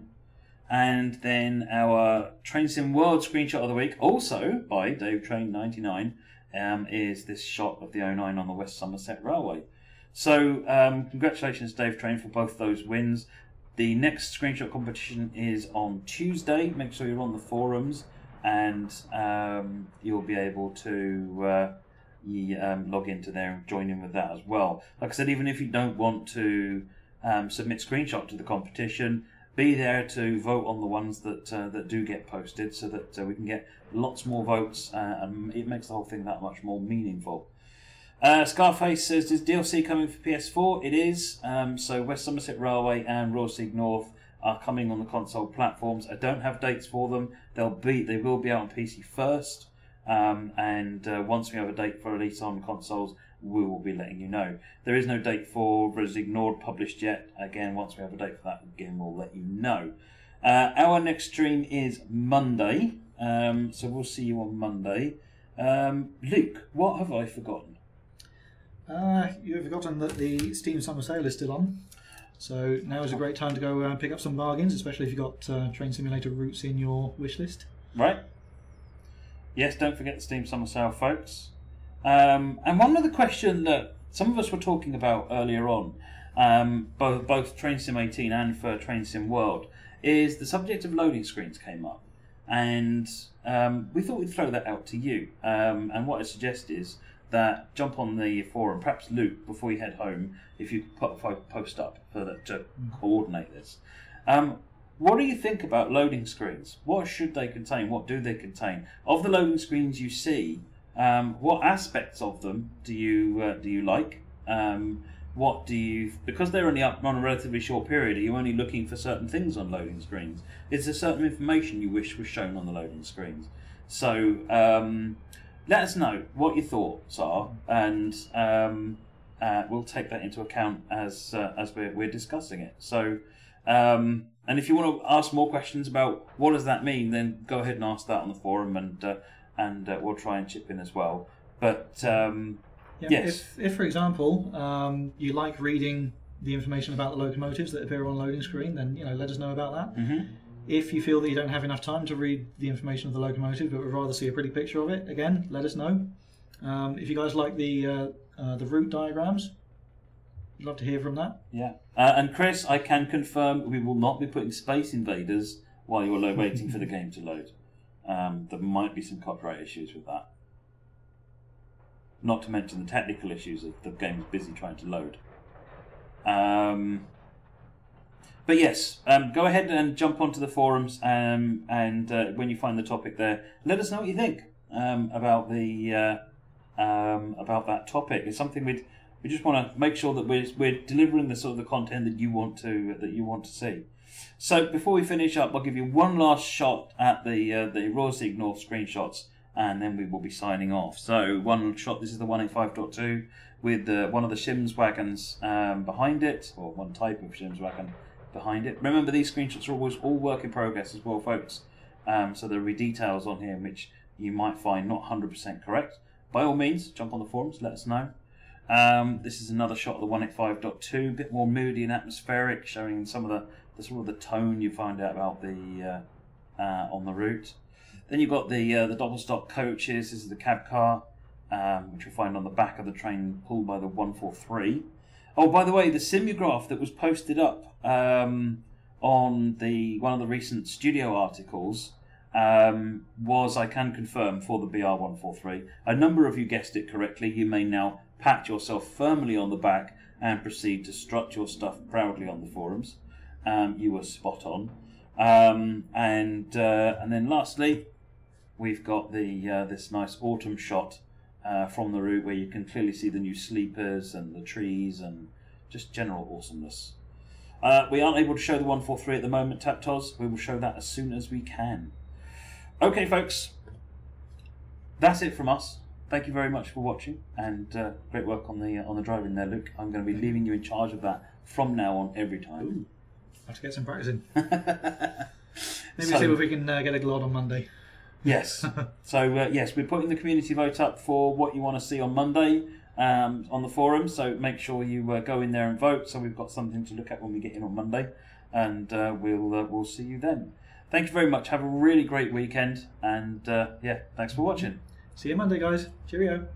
And then our Train Sim World screenshot of the week, also by Devstream99, is this shot of the 09 on the West Somerset Railway. So congratulations Devstream for both those wins. The next screenshot competition is on Tuesday. Make sure you're on the forums, and you'll be able to log into there and join in with that as well. Like I said, even if you don't want to submit screenshot to the competition, be there to vote on the ones that that do get posted, so that we can get lots more votes, and it makes the whole thing that much more meaningful. Scarface says, is DLC coming for PS4? It is. So West Somerset Railway and Ruhr-Sieg Nord are coming on the console platforms. I don't have dates for them. They will be out on PC first, and once we have a date for release on consoles, we will be letting you know. There is no date for Ruhr-Sieg Nord published yet. Again, once we have a date for that, again, we'll let you know. Our next stream is Monday, so we'll see you on Monday. Luke, what have I forgotten? You have forgotten that the Steam Summer Sale is still on. So now is a great time to go pick up some bargains, especially if you've got Train Simulator routes in your wish list. Right. Yes, don't forget the Steam Summer Sale, folks. And one other question that some of us were talking about earlier on, both Train Sim 18 and for Train Sim World, is the subject of loading screens came up. And we thought we'd throw that out to you. And what I suggest is that jump on the forum, perhaps Luke, before you head home, if you put a post up for that to coordinate this. What do you think about loading screens? What should they contain? What do they contain? Of the loading screens you see, what aspects of them do you like? What do you, because they're only up on a relatively short period, are you only looking for certain things on loading screens? Is there certain information you wish was shown on the loading screens? So let us know what your thoughts are, and we'll take that into account as we're discussing it. So, and if you want to ask more questions about what does that mean, then go ahead and ask that on the forum, and we'll try and chip in as well. But yes, if for example you like reading the information about the locomotives that appear on the loading screen, then let us know about that. Mm-hmm. If you feel that you don't have enough time to read the information of the locomotive, but would rather see a pretty picture of it, again, let us know. If you guys like the route diagrams, I'd love to hear from that. Yeah, and Chris, I can confirm we will not be putting Space Invaders while you are waiting for the game to load. There might be some copyright issues with that. Not to mention the technical issues of the game's busy trying to load. But yes, go ahead and jump onto the forums, and when you find the topic there, let us know what you think about that topic. It's something we just want to make sure that we're delivering the sort of the content that you want to see. So before we finish up, I'll give you one last shot at the Ruhr-Sieg Nord screenshots, and then we will be signing off. So one shot. This is the 185.2 with one of the Shims wagons behind it, or one type of Shims wagon behind it. Remember, these screenshots are always all work in progress as well, folks. So there will be details on here which you might find not 100% correct. By all means, jump on the forums, let us know. This is another shot of the 185.2, a bit more moody and atmospheric, showing some of the sort of the tone you find out about the on the route. Then you've got the double stock coaches. This is the cab car, which you'll find on the back of the train pulled by the 143. Oh, by the way, the simulgraph that was posted up on one of the recent studio articles was, I can confirm, for the BR143. A number of you guessed it correctly. You may now pat yourself firmly on the back and proceed to strut your stuff proudly on the forums. You were spot on. And then lastly, we've got this nice autumn shot from the route where you can clearly see the new sleepers and the trees and just general awesomeness. We aren't able to show the 143 at the moment, Taptos. We will show that as soon as we can. Okay, folks, that's it from us. Thank you very much for watching, and great work on the driving there, Luke. I'm going to be leaving you in charge of that from now on every time. Ooh, have to get some practice in. Maybe see if we can get a glod on Monday. Yes. So yes, we're putting the community vote up for what you want to see on Monday on the forum. So make sure you go in there and vote, so we've got something to look at when we get in on Monday. and we'll see you then. Thank you very much. Have a really great weekend, and yeah, thanks for watching. See you Monday, guys. Cheerio.